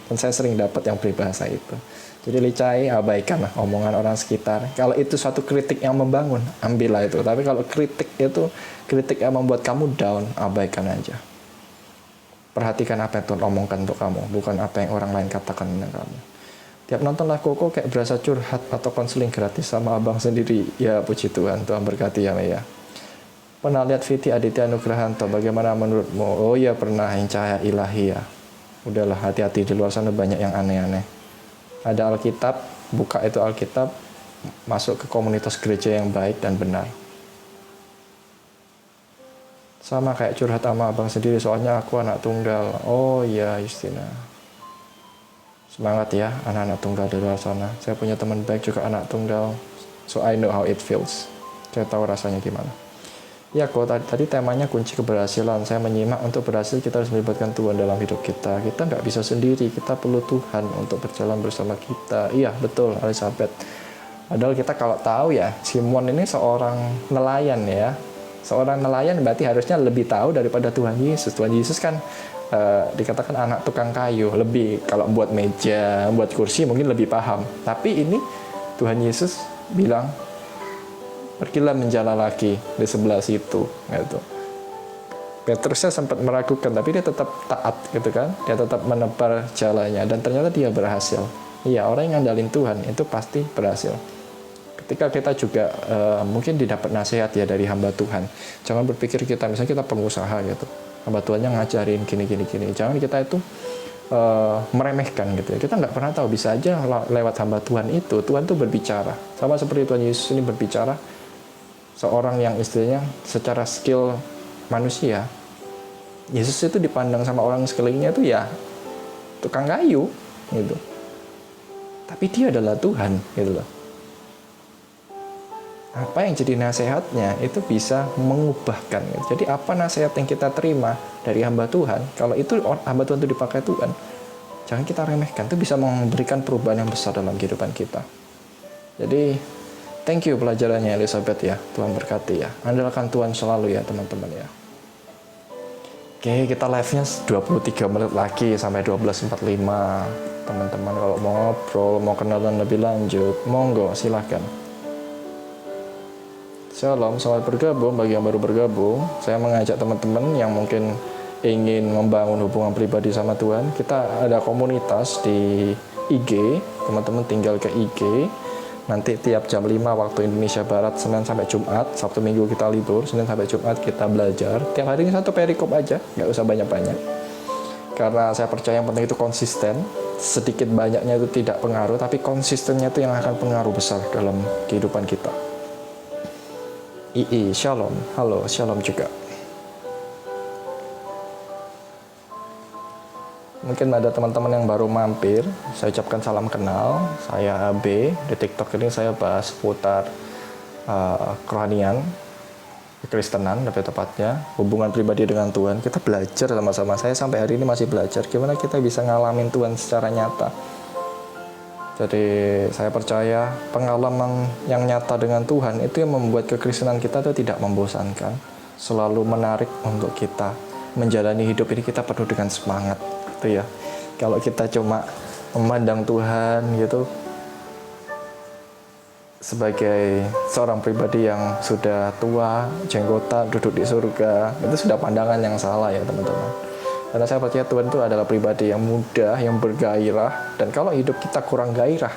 [SPEAKER 1] Dan saya sering dapat yang peribahasa itu. Jadi Licai, abaikan lah omongan orang sekitar. Kalau itu suatu kritik yang membangun, ambillah itu. Tapi kalau kritik yang membuat kamu down, abaikan aja. Perhatikan apa yang Tuhan omongkan untuk kamu, bukan apa yang orang lain katakan tentang kamu. Tiap nontonlah Koko kayak berasa curhat atau konseling gratis sama abang sendiri. Ya puji Tuhan, Tuhan berkati ya Maya. Pernah lihat Viti Aditya Nugrahanto, bagaimana menurutmu? Oh ya pernah, yang cahaya ilahi ya. Udahlah, hati-hati, di luar sana banyak yang aneh-aneh. Ada Alkitab, buka itu Alkitab, masuk ke komunitas gereja yang baik dan benar. Sama kayak curhat sama abang sendiri, soalnya aku anak tunggal. Oh iya Justina. Semangat ya anak-anak tunggal di luar sana. Saya punya teman baik juga anak tunggal. So I know how it feels. Saya tahu rasanya gimana. Ya kok tadi temanya kunci keberhasilan. Saya menyimak, untuk berhasil kita harus melibatkan Tuhan dalam hidup kita. Kita nggak bisa sendiri, kita perlu Tuhan untuk berjalan bersama kita. Iya betul Elizabeth. Padahal kita kalau tahu ya, Simon ini seorang nelayan ya. Seorang nelayan berarti harusnya lebih tahu daripada Tuhan Yesus. Tuhan Yesus kan dikatakan anak tukang kayu. Lebih, kalau buat meja, buat kursi mungkin lebih paham. Tapi ini Tuhan Yesus bilang, pergilah menjala lagi di sebelah situ. Gitu. Petrusnya sempat meragukan, tapi dia tetap taat gitu kan. Dia tetap menebar jalannya, dan ternyata dia berhasil. Iya, orang yang ngandalin Tuhan itu pasti berhasil. Ketika kita juga mungkin didapat nasihat ya dari hamba Tuhan, jangan berpikir kita, misalnya kita pengusaha gitu, hamba Tuhannya ngajarin gini. Jangan kita itu meremehkan gitu ya. Kita nggak pernah tahu, bisa aja lewat hamba Tuhan itu, Tuhan tuh berbicara. Sama seperti Tuhan Yesus ini berbicara, seorang yang istilahnya secara skill manusia, Yesus itu dipandang sama orang sekelilingnya itu ya tukang kayu gitu. Tapi dia adalah Tuhan gitu loh. Apa yang jadi nasihatnya itu bisa mengubahkan. Jadi apa nasihat yang kita terima dari hamba Tuhan, kalau itu hamba Tuhan itu dipakai Tuhan, jangan kita remehkan. Itu bisa memberikan perubahan yang besar dalam kehidupan kita. Jadi thank you pelajarannya Elizabeth ya. Tuhan berkati ya. Andalkan Tuhan selalu ya teman-teman ya. Oke, kita live-nya 23 menit lagi sampai 12.45. Teman-teman kalau mau ngobrol, mau kenalan lebih lanjut, monggo silahkan. Shalom, selamat bergabung. Bagi yang baru bergabung, saya mengajak teman-teman yang mungkin ingin membangun hubungan pribadi sama Tuhan. Kita ada komunitas di IG, teman-teman tinggal ke IG, Nanti tiap jam 5 waktu Indonesia Barat, Senin sampai Jumat, Sabtu Minggu kita libur, Senin sampai Jumat kita belajar. Tiap hari ini satu perikop aja, nggak usah banyak-banyak. Karena saya percaya yang penting itu konsisten. Sedikit banyaknya itu tidak pengaruh, tapi konsistennya itu yang akan pengaruh besar dalam kehidupan kita. Shalom. Halo, shalom juga. Mungkin ada teman-teman yang baru mampir, saya ucapkan salam kenal. Saya AB, di TikTok ini saya bahas seputar kerohanian, kekristenan lebih tepatnya, hubungan pribadi dengan Tuhan. Kita belajar sama-sama, saya sampai hari ini masih belajar gimana kita bisa ngalamin Tuhan secara nyata. Jadi saya percaya pengalaman yang nyata dengan Tuhan itu yang membuat kekristenan kita itu tidak membosankan, selalu menarik untuk kita menjalani hidup ini. Kita penuh dengan semangat gitu ya. Kalau kita cuma memandang Tuhan gitu sebagai seorang pribadi yang sudah tua, jenggotan, duduk di surga, itu sudah pandangan yang salah ya teman-teman. Karena saya percaya Tuhan itu adalah pribadi yang muda, yang bergairah, dan kalau hidup kita kurang gairah,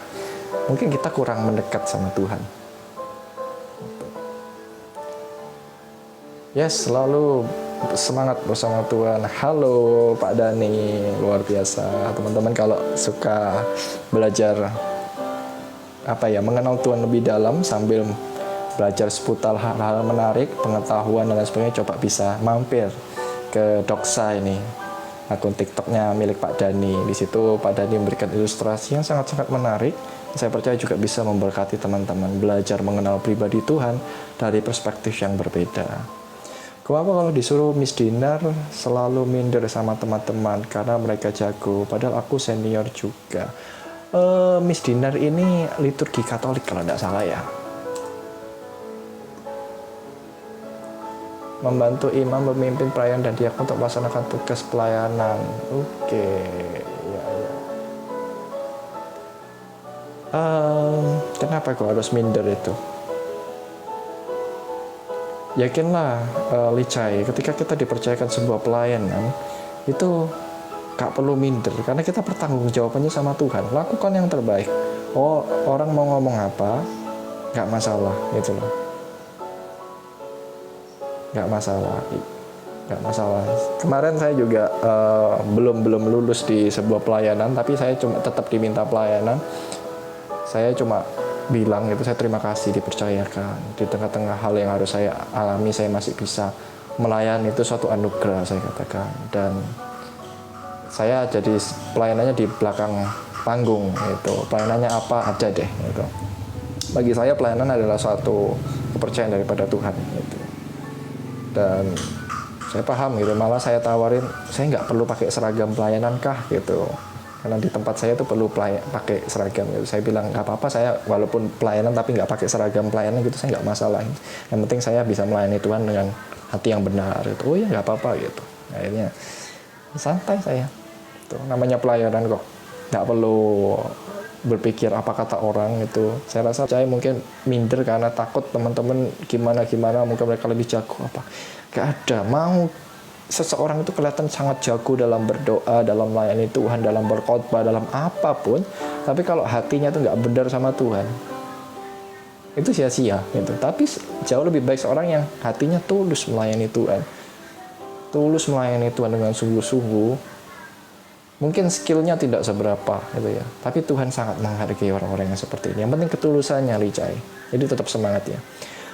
[SPEAKER 1] mungkin kita kurang mendekat sama Tuhan. Yes, selalu semangat bersama Tuhan. Halo Pak Dani, luar biasa. Teman-teman kalau suka belajar mengenal Tuhan lebih dalam sambil belajar seputar hal-hal menarik, pengetahuan dan lain sebagainya, coba bisa mampir ke Doksa ini, akun TikToknya milik Pak Dani. Di situ Pak Dani memberikan ilustrasi yang sangat-sangat menarik. Saya percaya juga bisa memberkati teman-teman belajar mengenal pribadi Tuhan dari perspektif yang berbeda. Kenapa kalau disuruh Miss Dinar selalu minder sama teman-teman karena mereka jago, padahal aku senior juga. Miss Dinar ini liturgi Katolik kalau tidak salah ya. Membantu imam memimpin pelayan dan diakon untuk melaksanakan tugas pelayanan. Oke, ya. Kenapa gue harus minder itu? Yakinlah Licai, ketika kita dipercayakan sebuah pelayanan itu gak perlu minder, karena kita bertanggung jawabannya sama Tuhan. Lakukan yang terbaik. Orang mau ngomong apa gak masalah gitu loh, gak masalah. Kemarin saya juga belum lulus di sebuah pelayanan, tapi saya cuma tetap diminta pelayanan. Saya cuma bilang itu, saya terima kasih dipercayakan. Di tengah-tengah hal yang harus saya alami, saya masih bisa melayani, itu suatu anugerah saya katakan. Dan saya jadi pelayanannya di belakang panggung gitu. Pelayanannya apa ada deh gitu. Bagi saya pelayanan adalah suatu kepercayaan daripada Tuhan gitu. Dan saya paham gitu, malah saya tawarin, saya nggak perlu pakai seragam pelayanan kah gitu. Karena di tempat saya tuh perlu pakai seragam gitu. Saya bilang nggak apa-apa, saya walaupun pelayanan tapi nggak pakai seragam pelayanan gitu, saya nggak masalah. Yang penting saya bisa melayani Tuhan dengan hati yang benar gitu. Oh ya nggak apa-apa gitu. Akhirnya santai saya. Tuh, namanya pelayanan kok, nggak perlu berpikir apa kata orang itu. Saya rasa saya mungkin minder karena takut teman-teman gimana mungkin mereka lebih jago apa. Nggak ada. Mau seseorang itu kelihatan sangat jago dalam berdoa, dalam melayani Tuhan, dalam berkhotbah, dalam apapun, tapi kalau hatinya itu nggak benar sama Tuhan, itu sia-sia gitu. Tapi jauh lebih baik seorang yang hatinya tulus melayani Tuhan, tulus melayani Tuhan dengan sungguh-sungguh. Mungkin skillnya tidak seberapa gitu ya, tapi Tuhan sangat menghargai orang-orang yang seperti ini. Yang penting ketulusannya, Licai. Jadi tetap semangat ya.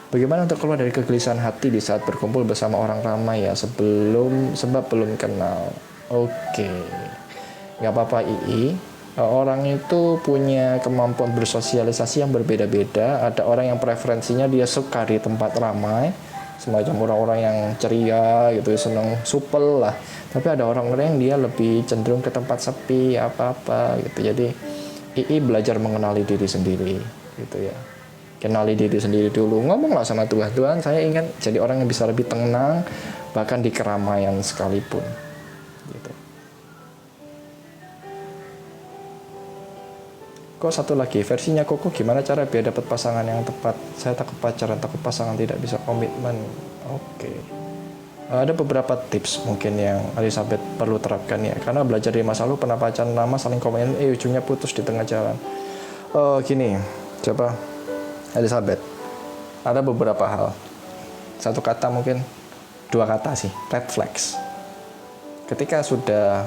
[SPEAKER 1] Bagaimana untuk keluar dari kegelisahan hati di saat berkumpul bersama orang ramai ya, sebab belum kenal. Oke, nggak apa-apa Orang itu punya kemampuan bersosialisasi yang berbeda-beda. Ada orang yang preferensinya dia suka di tempat ramai, semacam orang-orang yang ceria gitu, senang supel lah. Tapi ada orang-orang yang dia lebih cenderung ke tempat sepi, apa-apa gitu. Jadi belajar mengenali diri sendiri gitu ya. Kenali diri sendiri dulu, ngomonglah sama Tuhan. Tuhan, saya ingin jadi orang yang bisa lebih tenang bahkan di keramaian sekalipun gitu. Kok satu lagi versinya Koko, gimana cara biar dapat pasangan yang tepat? Saya takut pacaran, takut pasangan tidak bisa komitmen. Oke. Ada beberapa tips mungkin yang Elizabeth perlu terapkan ya, karena belajar dari masa lalu, pernah pacaran lama saling komitmen, ujungnya putus di tengah jalan. Gini, Coba Elizabeth, ada beberapa hal. Satu kata mungkin, 2 kata sih, red flags. Ketika sudah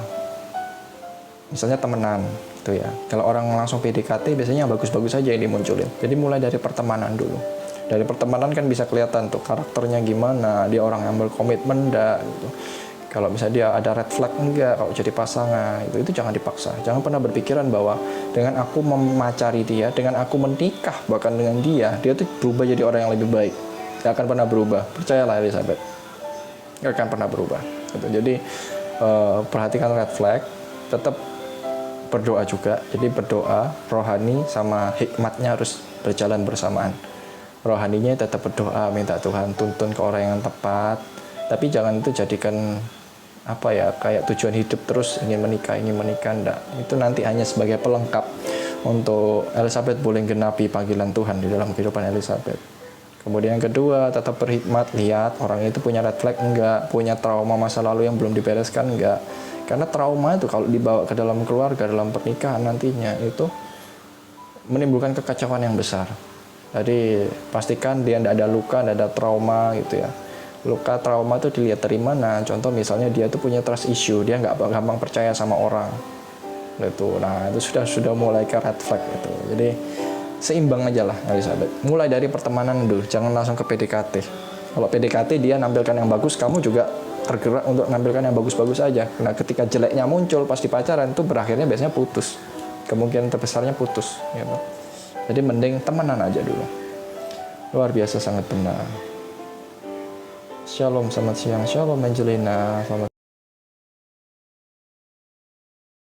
[SPEAKER 1] misalnya temenan gitu ya, kalau orang langsung PDKT biasanya bagus-bagus aja yang dimunculin. Jadi mulai dari pertemanan dulu. Dari pertemanan kan bisa kelihatan tuh karakternya gimana, dia orang yang berkomitmen enggak gitu. Kalau misalnya dia ada red flag enggak, kalau jadi pasangan itu jangan dipaksa. Jangan pernah berpikiran bahwa dengan aku memacari dia, dengan aku menikah bahkan dengan dia tuh berubah jadi orang yang lebih baik. Gak akan pernah berubah. Percayalah Elizabeth, gak akan pernah berubah gitu. Jadi perhatikan red flag, tetap berdoa juga. Jadi berdoa, rohani sama hikmatnya harus berjalan bersamaan. Rohaninya tetap berdoa, minta Tuhan tuntun ke orang yang tepat, tapi jangan itu jadikan kayak tujuan hidup terus ingin menikah enggak. Itu nanti hanya sebagai pelengkap untuk Elizabeth boleh genapi panggilan Tuhan di dalam kehidupan Elizabeth. Kemudian yang kedua, tetap berhikmat, lihat orang itu punya red flag enggak, punya trauma masa lalu yang belum dibereskan enggak. Karena trauma itu kalau dibawa ke dalam keluarga, dalam pernikahan nantinya itu menimbulkan kekacauan yang besar. Jadi pastikan dia tidak ada luka, tidak ada trauma gitu ya. Luka trauma itu dilihat dari mana? Contoh misalnya dia tuh punya trust issue, dia nggak gampang percaya sama orang, gitu. Nah itu sudah mulai ke red flag gitu. Jadi seimbang aja lah Elizabeth. Mulai dari pertemanan dulu, jangan langsung ke PDKT. Kalau PDKT dia nampilkan yang bagus, kamu juga tergerak untuk nampilkan yang bagus-bagus aja. Nah ketika jeleknya muncul pas di pacaran itu berakhirnya biasanya putus. Kemungkinan terbesarnya putus, gitu. Jadi mending temenan aja dulu. Luar biasa, sangat benar. Shalom, selamat siang. Shalom Angelina, selamat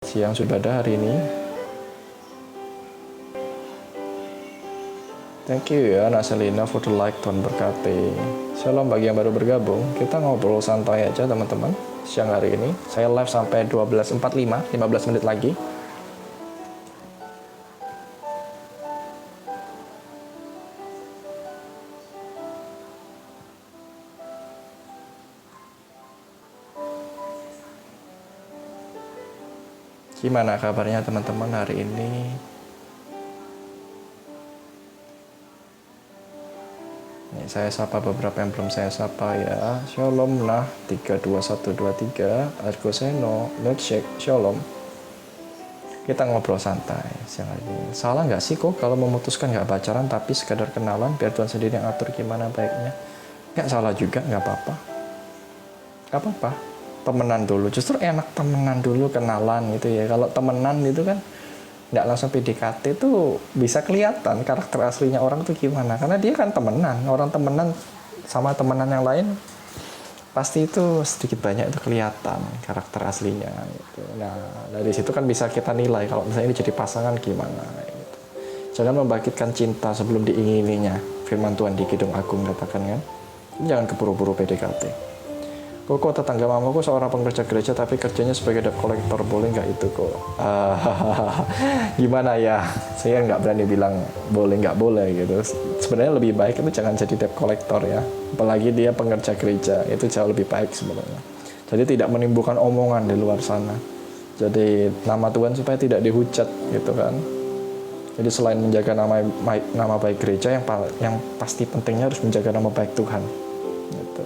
[SPEAKER 1] siang. Sudah ada hari ini. Thank you ya Nak Selina for the like, Tuhan berkati. Shalom bagi yang baru bergabung. Kita ngobrol santai aja teman-teman siang hari ini. Saya live sampai 12.45, 15 menit lagi. Gimana kabarnya teman-teman hari ini? Nih, saya sapa beberapa yang belum saya sapa ya. Shalom nah 32123 Argoseno Milkshake. Shalom. Kita ngobrol santai siang hari ini. Salah nggak sih kok kalau memutuskan nggak pacaran tapi sekadar kenalan biar Tuhan sendiri yang atur gimana baiknya? Nggak salah juga, nggak apa-apa. Nggak apa-apa. Temenan dulu, justru enak temenan dulu, kenalan gitu ya. Kalau temenan itu kan nggak langsung PDKT tuh bisa kelihatan karakter aslinya orang tuh gimana, karena dia kan temenan. Orang temenan sama temenan yang lain pasti itu sedikit banyak itu kelihatan karakter aslinya gitu. Nah dari situ kan bisa kita nilai kalau misalnya ini jadi pasangan gimana gitu. Jangan membangkitkan cinta sebelum diingininya, firman Tuhan di Kidung Agung katakan kan. Jangan keburu-buru PDKT. Kok tetangga mamaku seorang pekerja gereja tapi kerjanya sebagai debt collector, boleh nggak itu kok? Gimana ya? Saya nggak berani bilang boleh nggak boleh gitu. Sebenarnya lebih baik itu jangan jadi debt collector ya. Apalagi dia pengerja gereja, itu jauh lebih baik sebenarnya. Jadi tidak menimbulkan omongan di luar sana. Jadi nama Tuhan supaya tidak dihujat gitu kan. Jadi selain menjaga nama baik gereja, yang pasti pentingnya harus menjaga nama baik Tuhan. Gitu.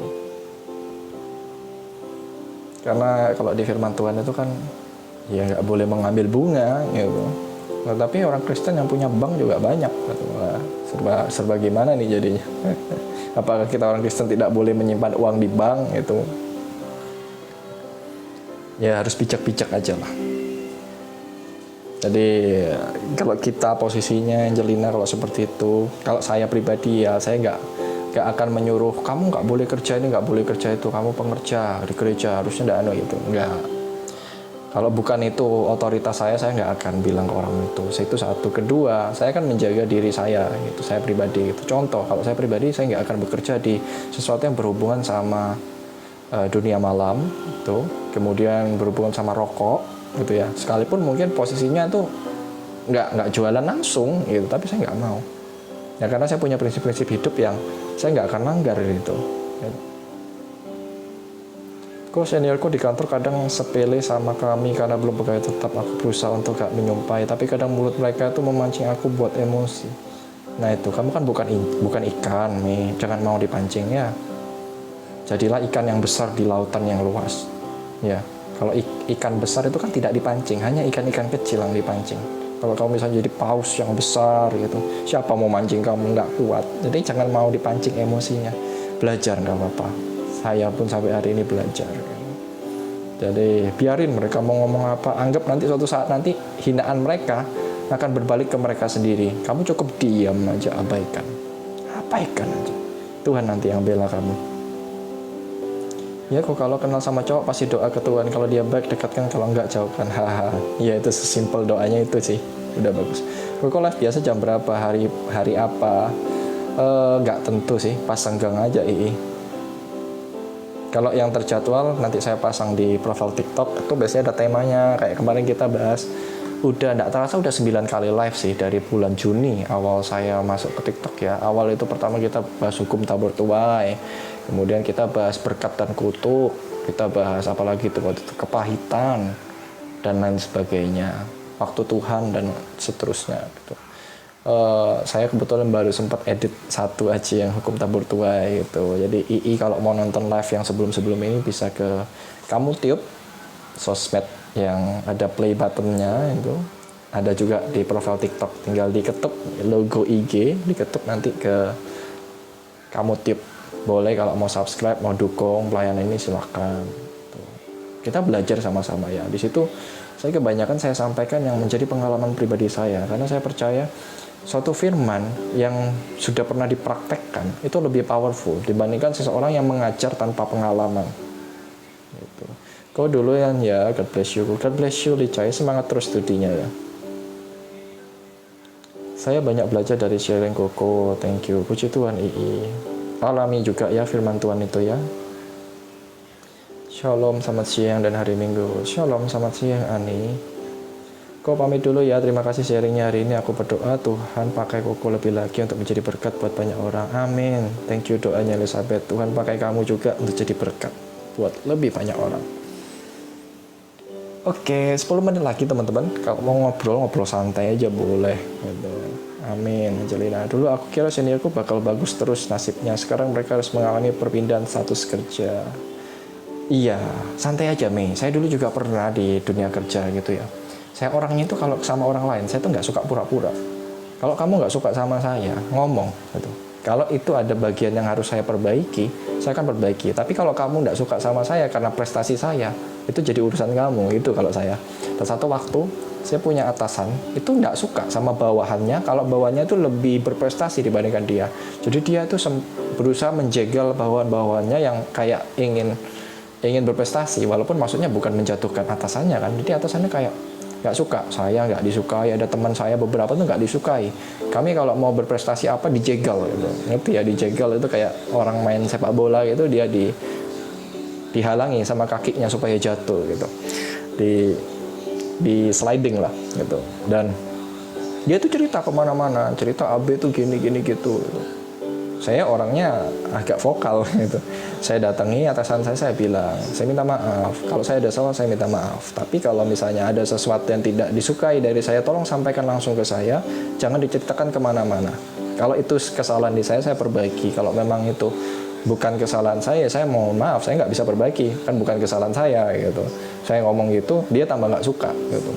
[SPEAKER 1] Karena kalau di firman Tuhan itu kan ya nggak boleh mengambil bunga gitu. Nah, tapi orang Kristen yang punya bank juga banyak. Serba gimana nih jadinya? Apakah kita orang Kristen tidak boleh menyimpan uang di bank itu? Ya harus bijak-bijak aja lah. Jadi kalau kita posisinya Angelina kalau seperti itu, kalau saya pribadi ya saya nggak akan menyuruh kamu nggak boleh kerja ini, nggak boleh kerja itu, kamu pengerja di gereja harusnya nggak gitu, nggak. Kalau bukan itu otoritas saya nggak akan bilang ke orang itu. Itu satu. Kedua, saya akan menjaga diri saya, itu saya pribadi. Itu contoh. Kalau saya pribadi, saya nggak akan bekerja di sesuatu yang berhubungan sama dunia malam, itu. Kemudian berhubungan sama rokok, gitu ya. Sekalipun mungkin posisinya itu nggak jualan langsung, gitu. Tapi saya nggak mau. Ya karena saya punya prinsip-prinsip hidup yang saya nggak akan langgar gitu. Kok seniorku di kantor kadang sepele sama kami karena belum pegawai tetap. Aku berusaha untuk gak menyumpai, tapi kadang mulut mereka itu memancing aku buat emosi. Nah itu, kamu kan bukan ikan, Mi. Jangan mau dipancing ya. Jadilah ikan yang besar di lautan yang luas. Ya, kalau ikan besar itu kan tidak dipancing, hanya ikan-ikan kecil yang dipancing. Kalau kamu misalnya jadi paus yang besar gitu, siapa mau mancing kamu, nggak kuat. Jadi jangan mau dipancing emosinya. Belajar nggak apa-apa. Saya pun sampai hari ini belajar. Jadi biarin mereka mau ngomong apa, anggap nanti suatu saat nanti hinaan mereka akan berbalik ke mereka sendiri. Kamu cukup diam aja, abaikan aja. Tuhan nanti yang bela kamu. Ya kok kalau kenal sama cowok pasti doa ke Tuhan, kalau dia baik dekatkan, kalau enggak jauhkan. Haha. Ya itu sesimpel doanya itu sih, udah bagus. Kok live biasa jam berapa, hari apa? Nggak tentu sih, pas senggang aja Kalau yang terjadwal nanti saya pasang di profil TikTok, itu biasanya ada temanya. Kayak kemarin kita bahas, tidak terasa udah 9 kali live sih dari bulan Juni awal saya masuk ke TikTok ya. Awal itu pertama kita bahas hukum tabur tuai, kemudian kita bahas berkat dan kutuk, kita bahas apalagi itu waktu itu kepahitan dan lain sebagainya, waktu Tuhan dan seterusnya gitu. Saya kebetulan baru sempat edit satu aja yang hukum tabur tuai gitu. Jadi kalau mau nonton live yang sebelum ini bisa ke Kamu Tiup sosmed yang ada play buttonnya itu, ada juga di profil TikTok, tinggal diketuk logo IG, diketuk nanti ke Kamu Tiup. Boleh kalau mau subscribe, mau dukung pelayanan ini silahkan. Kita belajar sama-sama ya. Di situ saya kebanyakan saya sampaikan yang menjadi pengalaman pribadi saya, karena saya percaya suatu firman yang sudah pernah dipraktekkan itu lebih powerful dibandingkan seseorang yang mengajar tanpa pengalaman. Gitu. Kau dulu ya, God bless you Licai, semangat terus studinya ya. Saya banyak belajar dari sharing Koko, thank you, puji Tuhan alami juga ya firman Tuhan itu ya. Shalom, selamat siang dan hari Minggu. Shalom, selamat siang Ani. Kau pamit dulu ya, terima kasih sharingnya hari ini. Aku berdoa Tuhan pakai Koko lebih lagi untuk menjadi berkat buat banyak orang. Amin. Thank you doanya Elizabeth. Tuhan pakai kamu juga untuk jadi berkat buat lebih banyak orang. Oke, 10 menit lagi teman-teman. Kalau mau ngobrol santai aja boleh. Gitu. Amin, Angelina. Dulu aku kira seniorku bakal bagus terus nasibnya. Sekarang mereka harus mengalami perpindahan status kerja. Iya, santai aja Mei. Saya dulu juga pernah di dunia kerja gitu ya. Saya orangnya itu kalau sama orang lain, saya tuh nggak suka pura-pura. Kalau kamu nggak suka sama saya, ngomong gitu. Kalau itu ada bagian yang harus saya perbaiki, saya akan perbaiki. Tapi kalau kamu nggak suka sama saya karena prestasi saya, itu jadi urusan kamu. Itu kalau saya. Dan satu waktu, saya punya atasan, itu nggak suka sama bawahannya, kalau bawahannya itu lebih berprestasi dibandingkan dia. Jadi dia itu berusaha menjegal bawahan-bawahannya yang kayak ingin berprestasi, walaupun maksudnya bukan menjatuhkan atasannya kan. Jadi atasannya kayak nggak suka, saya nggak disukai, ada teman saya beberapa tuh nggak disukai. Kami kalau mau berprestasi apa dijegal gitu, ngerti ya, dijegal itu kayak orang main sepak bola gitu, dia dihalangi sama kakinya supaya jatuh gitu, di sliding lah gitu. Dan dia tuh cerita kemana-mana, cerita AB tuh gini gitu. Saya orangnya agak vokal gitu. Saya datangi atasan saya bilang, saya minta maaf. Kalau saya ada salah, saya minta maaf. Tapi kalau misalnya ada sesuatu yang tidak disukai dari saya, tolong sampaikan langsung ke saya. Jangan diceritakan kemana-mana. Kalau itu kesalahan di saya perbaiki. Kalau memang itu bukan kesalahan saya mohon maaf, saya nggak bisa perbaiki. Kan bukan kesalahan saya gitu. Saya ngomong gitu, dia tambah nggak suka gitu.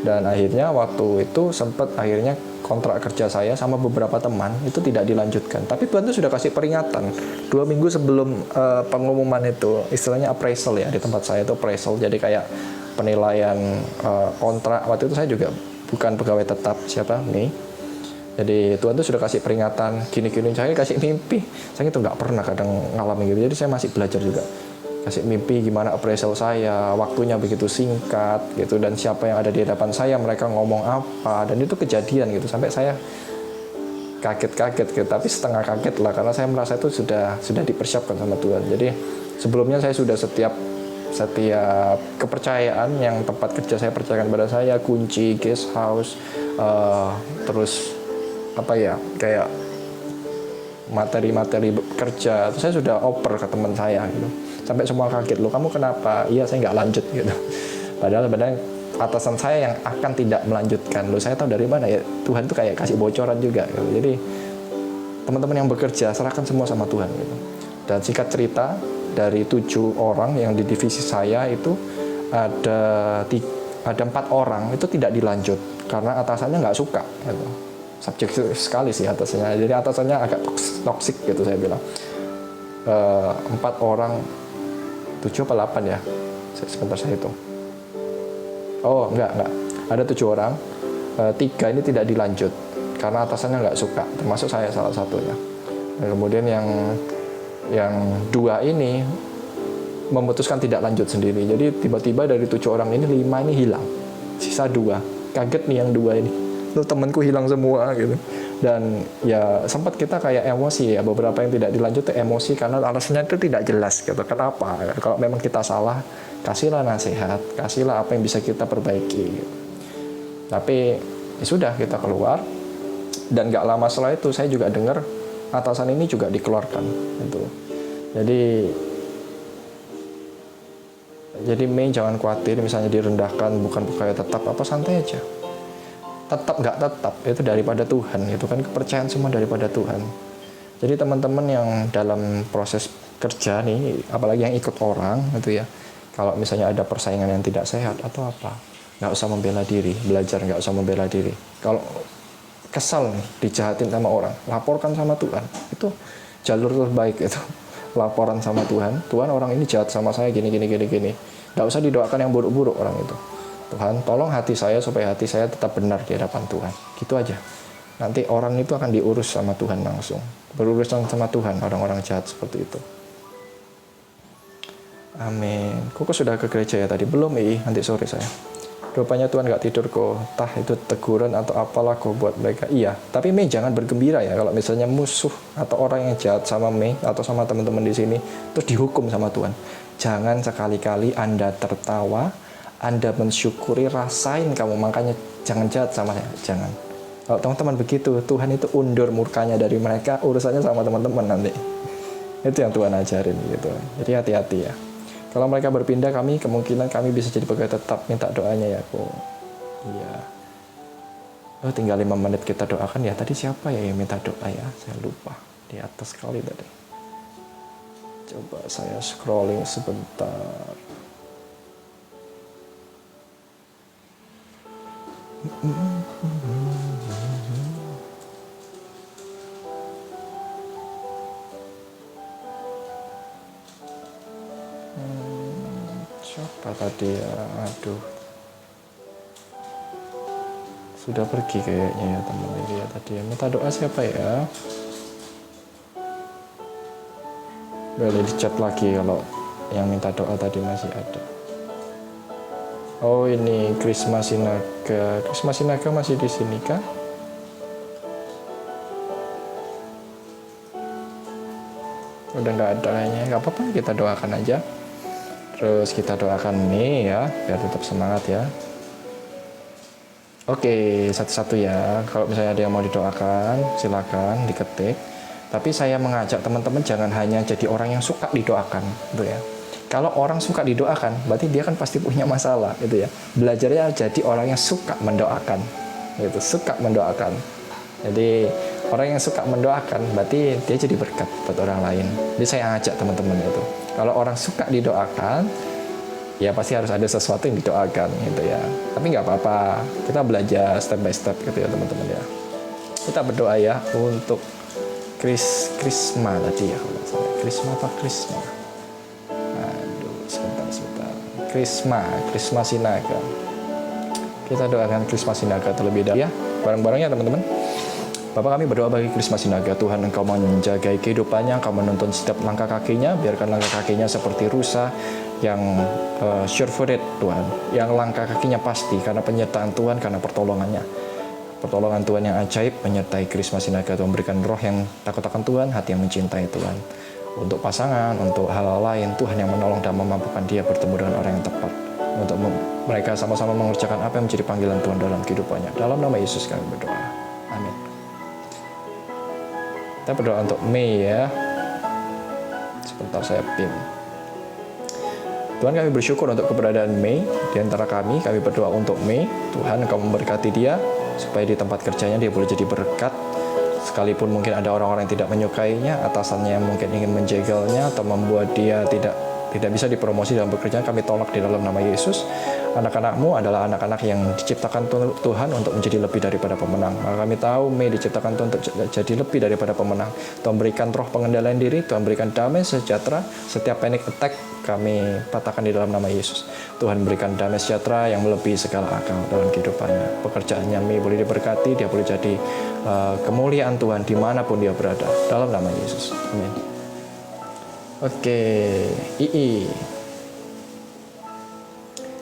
[SPEAKER 1] Dan akhirnya waktu itu sempat akhirnya kontrak kerja saya sama beberapa teman itu tidak dilanjutkan. Tapi Tuhan itu sudah kasih peringatan 2 minggu sebelum pengumuman itu, istilahnya appraisal ya, di tempat saya itu appraisal, jadi kayak penilaian kontrak. Waktu itu saya juga bukan pegawai tetap nih. Jadi Tuhan itu sudah kasih peringatan gini-gini, saya kasih mimpi. Saya itu nggak pernah kadang ngalamin gitu, jadi saya masih belajar juga. Kasih mimpi gimana appraisal saya, waktunya begitu singkat gitu, dan siapa yang ada di hadapan saya, mereka ngomong apa, dan itu kejadian gitu, sampai saya kaget gitu, tapi setengah kaget lah, karena saya merasa itu sudah dipersiapkan sama Tuhan. Jadi sebelumnya saya sudah setiap kepercayaan yang tempat kerja saya percayakan pada saya, kunci, guest house, terus apa ya, kayak materi-materi kerja itu saya sudah oper ke teman saya gitu. Sampai semua kaget, loh kamu kenapa? Iya, saya nggak lanjut gitu. Padahal atasan saya yang akan tidak melanjutkan. Loh, saya tahu dari mana ya? Tuhan tuh kayak kasih bocoran juga gitu. Jadi teman-teman yang bekerja serahkan semua sama Tuhan gitu. Dan singkat cerita, dari 7 orang yang di divisi saya itu ada 4 orang itu tidak dilanjut karena atasannya nggak suka gitu. Subjektif sekali sih atasannya, jadi atasannya agak toksik gitu saya bilang. 4 orang, 7 apa 8 ya, sebentar saya hitung. Oh enggak, ada 7 orang, 3 ini tidak dilanjut karena atasannya nggak suka, termasuk saya salah satunya. Dan kemudian yang 2 ini memutuskan tidak lanjut sendiri. Jadi tiba-tiba dari 7 orang ini 5 ini hilang, sisa 2. Kaget nih yang 2 ini, tuh temanku hilang semua gitu. Dan ya sempat kita kayak emosi ya, beberapa yang tidak dilanjut tuh emosi karena alasannya itu tidak jelas gitu. Kenapa? Kalau memang kita salah, kasihlah nasihat, kasihlah apa yang bisa kita perbaiki gitu. Tapi ya sudah, kita keluar. Dan gak lama setelah itu saya juga dengar atasan ini juga dikeluarkan gitu. Jadi Mei jangan khawatir misalnya direndahkan, bukan pegawai tetap, apa santai aja. Tetap nggak tetap itu daripada Tuhan, itu kan kepercayaan semua daripada Tuhan. Jadi teman-teman yang dalam proses kerja nih, apalagi yang ikut orang gitu ya, kalau misalnya ada persaingan yang tidak sehat atau apa, nggak usah membela diri, belajar nggak usah membela diri. Kalau kesal nih dijahatin sama orang, laporkan sama Tuhan, itu jalur terbaik itu. Laporan sama Tuhan, Tuhan orang ini jahat sama saya gini. Nggak usah didoakan yang buruk-buruk orang itu. Tuhan, tolong hati saya supaya hati saya tetap benar di hadapan Tuhan. Gitu aja. Nanti orang itu akan diurus sama Tuhan langsung. Berurusan sama Tuhan orang-orang jahat seperti itu. Amin. Koko sudah ke gereja ya tadi? Belum nanti sore saya. Rupanya Tuhan gak tidur kok. Tah itu teguran atau apalah kok buat mereka. Iya, tapi Mei jangan bergembira ya kalau misalnya musuh atau orang yang jahat sama Mei atau sama teman-teman di sini terus dihukum sama Tuhan. Jangan sekali-kali Anda tertawa, Anda mensyukuri, rasain kamu, makanya jangan jahat sama saya, jangan. Kalau teman-teman begitu, Tuhan itu undur murkanya dari mereka, urusannya sama teman-teman nanti. Itu yang Tuhan ajarin gitu. Jadi hati-hati ya. Kalau mereka berpindah, kemungkinan kami bisa jadi pegawai tetap. Minta doanya ya kok. Iya. Oh, tinggal 5 menit kita doakan ya. Tadi siapa ya yang minta doa ya? Saya lupa. Di atas sekali tadi. Coba saya scrolling sebentar. Siapa tadi ya? Aduh, sudah pergi kayaknya ya teman ini ya tadi. Minta doa siapa ya? Boleh di chat lagi kalau yang minta doa tadi masih ada. Oh ini Krisma Sinaga. Krisma Sinaga masih di sini kah? Udah nggak ada kayaknya. Nggak apa-apa, kita doakan aja. Terus kita doakan nih ya, biar tetap semangat ya. Oke, satu-satu ya. Kalau misalnya ada yang mau didoakan, silakan diketik. Tapi saya mengajak teman-teman jangan hanya jadi orang yang suka didoakan, gitu ya. Kalau orang suka didoakan, berarti dia kan pasti punya masalah, gitu ya. Belajarnya jadi orang yang suka mendoakan, gitu. Suka mendoakan. Jadi orang yang suka mendoakan, berarti dia jadi berkat buat orang lain. Jadi saya ajak teman-teman itu. Kalau orang suka didoakan, ya pasti harus ada sesuatu yang didoakan gitu ya. Tapi nggak apa-apa, kita belajar step by step gitu ya teman-teman ya. Kita berdoa ya untuk Krisma tadi ya kalau saya. Krisma apa Krisma? Aduh, sebentar. Krisma Sinaga. Kita doakan Krisma Sinaga terlebih dahulu ya, bareng-bareng ya teman-teman. Bapak, kami berdoa bagi Krisma Sinaga. Tuhan, Engkau menjagai kehidupannya, Engkau menuntun setiap langkah kakinya. Biarkan langkah kakinya seperti rusa yang sure-footed Tuhan, yang langkah kakinya pasti karena penyertaan Tuhan, karena pertolongannya. Pertolongan Tuhan yang ajaib menyertai Krisma Sinaga. Tuhan berikan roh yang takut akan Tuhan, hati yang mencintai Tuhan. Untuk pasangan, untuk hal-hal lain, Tuhan yang menolong dan memampukan dia bertemu dengan orang yang tepat. Untuk mereka sama-sama mengerjakan apa yang menjadi panggilan Tuhan dalam kehidupannya. Dalam nama Yesus kami berdoa. Amin. Kita berdoa untuk Mei ya. Sebentar saya pin. Tuhan, kami bersyukur untuk keberadaan Mei di antara kami. Kami berdoa untuk Mei. Tuhan, Engkau memberkati dia supaya di tempat kerjanya dia boleh jadi berkat. Sekalipun mungkin ada orang-orang yang tidak menyukainya, atasannya yang mungkin ingin menjegalnya atau membuat dia tidak bisa dipromosi dalam pekerjaan, kami tolak di dalam nama Yesus. Anak-anakmu adalah anak-anak yang diciptakan Tuhan untuk menjadi lebih daripada pemenang. Maka kami tahu Mei diciptakan Tuhan untuk jadi lebih daripada pemenang. Tuhan berikan roh pengendalian diri, Tuhan berikan damai sejahtera. Setiap panic attack kami patahkan di dalam nama Yesus. Tuhan berikan damai sejahtera yang melebihi segala akal dalam kehidupannya. Pekerjaannya Mei boleh diberkati, dia boleh jadi kemuliaan Tuhan dimanapun dia berada. Dalam nama Yesus. Amin. Oke, II.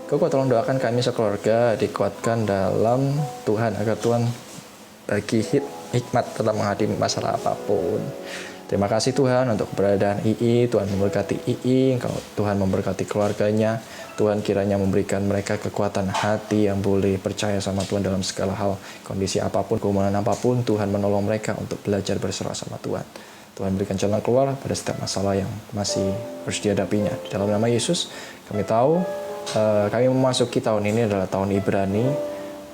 [SPEAKER 1] Kau tolong doakan kami sekeluarga dikuatkan dalam Tuhan, agar Tuhan bagi hikmat dalam menghadapi masalah apapun. Terima kasih Tuhan untuk keberadaan II. Tuhan memberkati II, Tuhan memberkati keluarganya. Tuhan kiranya memberikan mereka kekuatan hati yang boleh percaya sama Tuhan dalam segala hal. Kondisi apapun, kegumulan apapun, Tuhan menolong mereka untuk belajar berserah sama Tuhan. Tuhan berikan jalan keluar pada setiap masalah yang masih harus dihadapinya. Di dalam nama Yesus, kami tahu kami memasuki tahun ini adalah tahun Ibrani.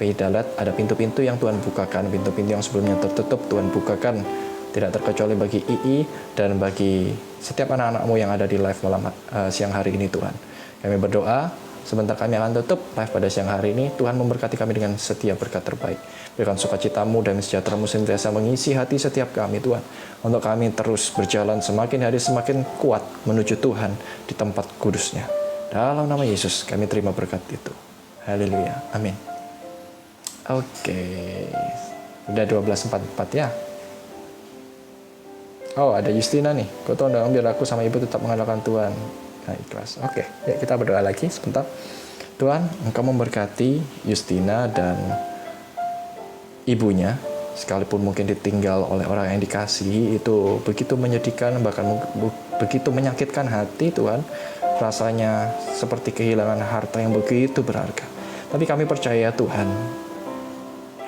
[SPEAKER 1] Peidalat, ada pintu-pintu yang Tuhan bukakan, pintu-pintu yang sebelumnya tertutup Tuhan bukakan. Tidak terkecuali bagi II dan bagi setiap anak-anakmu yang ada di live siang hari ini Tuhan. Kami berdoa, sebentar kami akan tutup live pada siang hari ini. Tuhan memberkati kami dengan setiap berkat terbaik. Berikan sukacitamu dan sejahtera-Mu senantiasa mengisi hati setiap kami Tuhan. Untuk kami terus berjalan semakin hari semakin kuat menuju Tuhan di tempat kudusnya. Dalam nama Yesus kami terima berkat itu. Haleluya. Amin. Oke. Udah 12:44 ya. Oh, ada Justina nih. Kau tahu dong, biar aku sama ibu tetap mengandalkan Tuhan. Nah, ikhlas. Oke, ya kita berdoa lagi sebentar. Tuhan, Engkau memberkati Justina dan ibunya. Sekalipun mungkin ditinggal oleh orang yang dikasihi, itu begitu menyedihkan, bahkan begitu menyakitkan hati Tuhan. Rasanya seperti kehilangan harta yang begitu berharga. Tapi kami percaya Tuhan,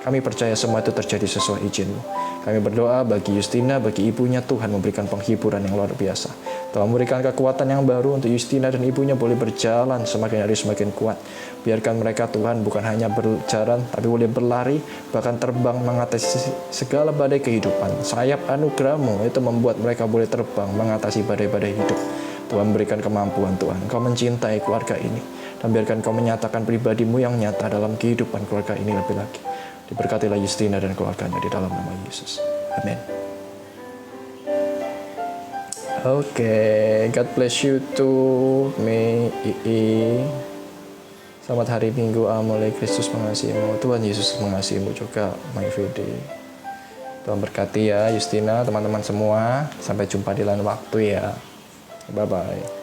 [SPEAKER 1] kami percaya semua itu terjadi sesuai izin-Mu. Kami berdoa bagi Justina, bagi ibunya, Tuhan memberikan penghiburan yang luar biasa. Tuhan memberikan kekuatan yang baru untuk Justina dan ibunya boleh berjalan semakin hari semakin kuat. Biarkan mereka Tuhan bukan hanya berjalan, tapi boleh berlari, bahkan terbang mengatasi segala badai kehidupan. Sayap anugerah-Mu itu membuat mereka boleh terbang mengatasi badai-badai hidup. Tuhan berikan kemampuan Tuhan. Engkau mencintai keluarga ini. Dan biarkan Engkau menyatakan pribadi-Mu yang nyata dalam kehidupan keluarga ini lebih lagi. Diberkatilah Justina dan keluarganya di dalam nama Yesus. Amin. Oke, God bless you too, Mei, II. Selamat hari Minggu, Amole, Kristus mengasihimu. Tuhan Yesus mengasihimu juga, My Fede. Tuhan berkati ya, Justina, teman-teman semua. Sampai jumpa di lain waktu ya. Bye-bye.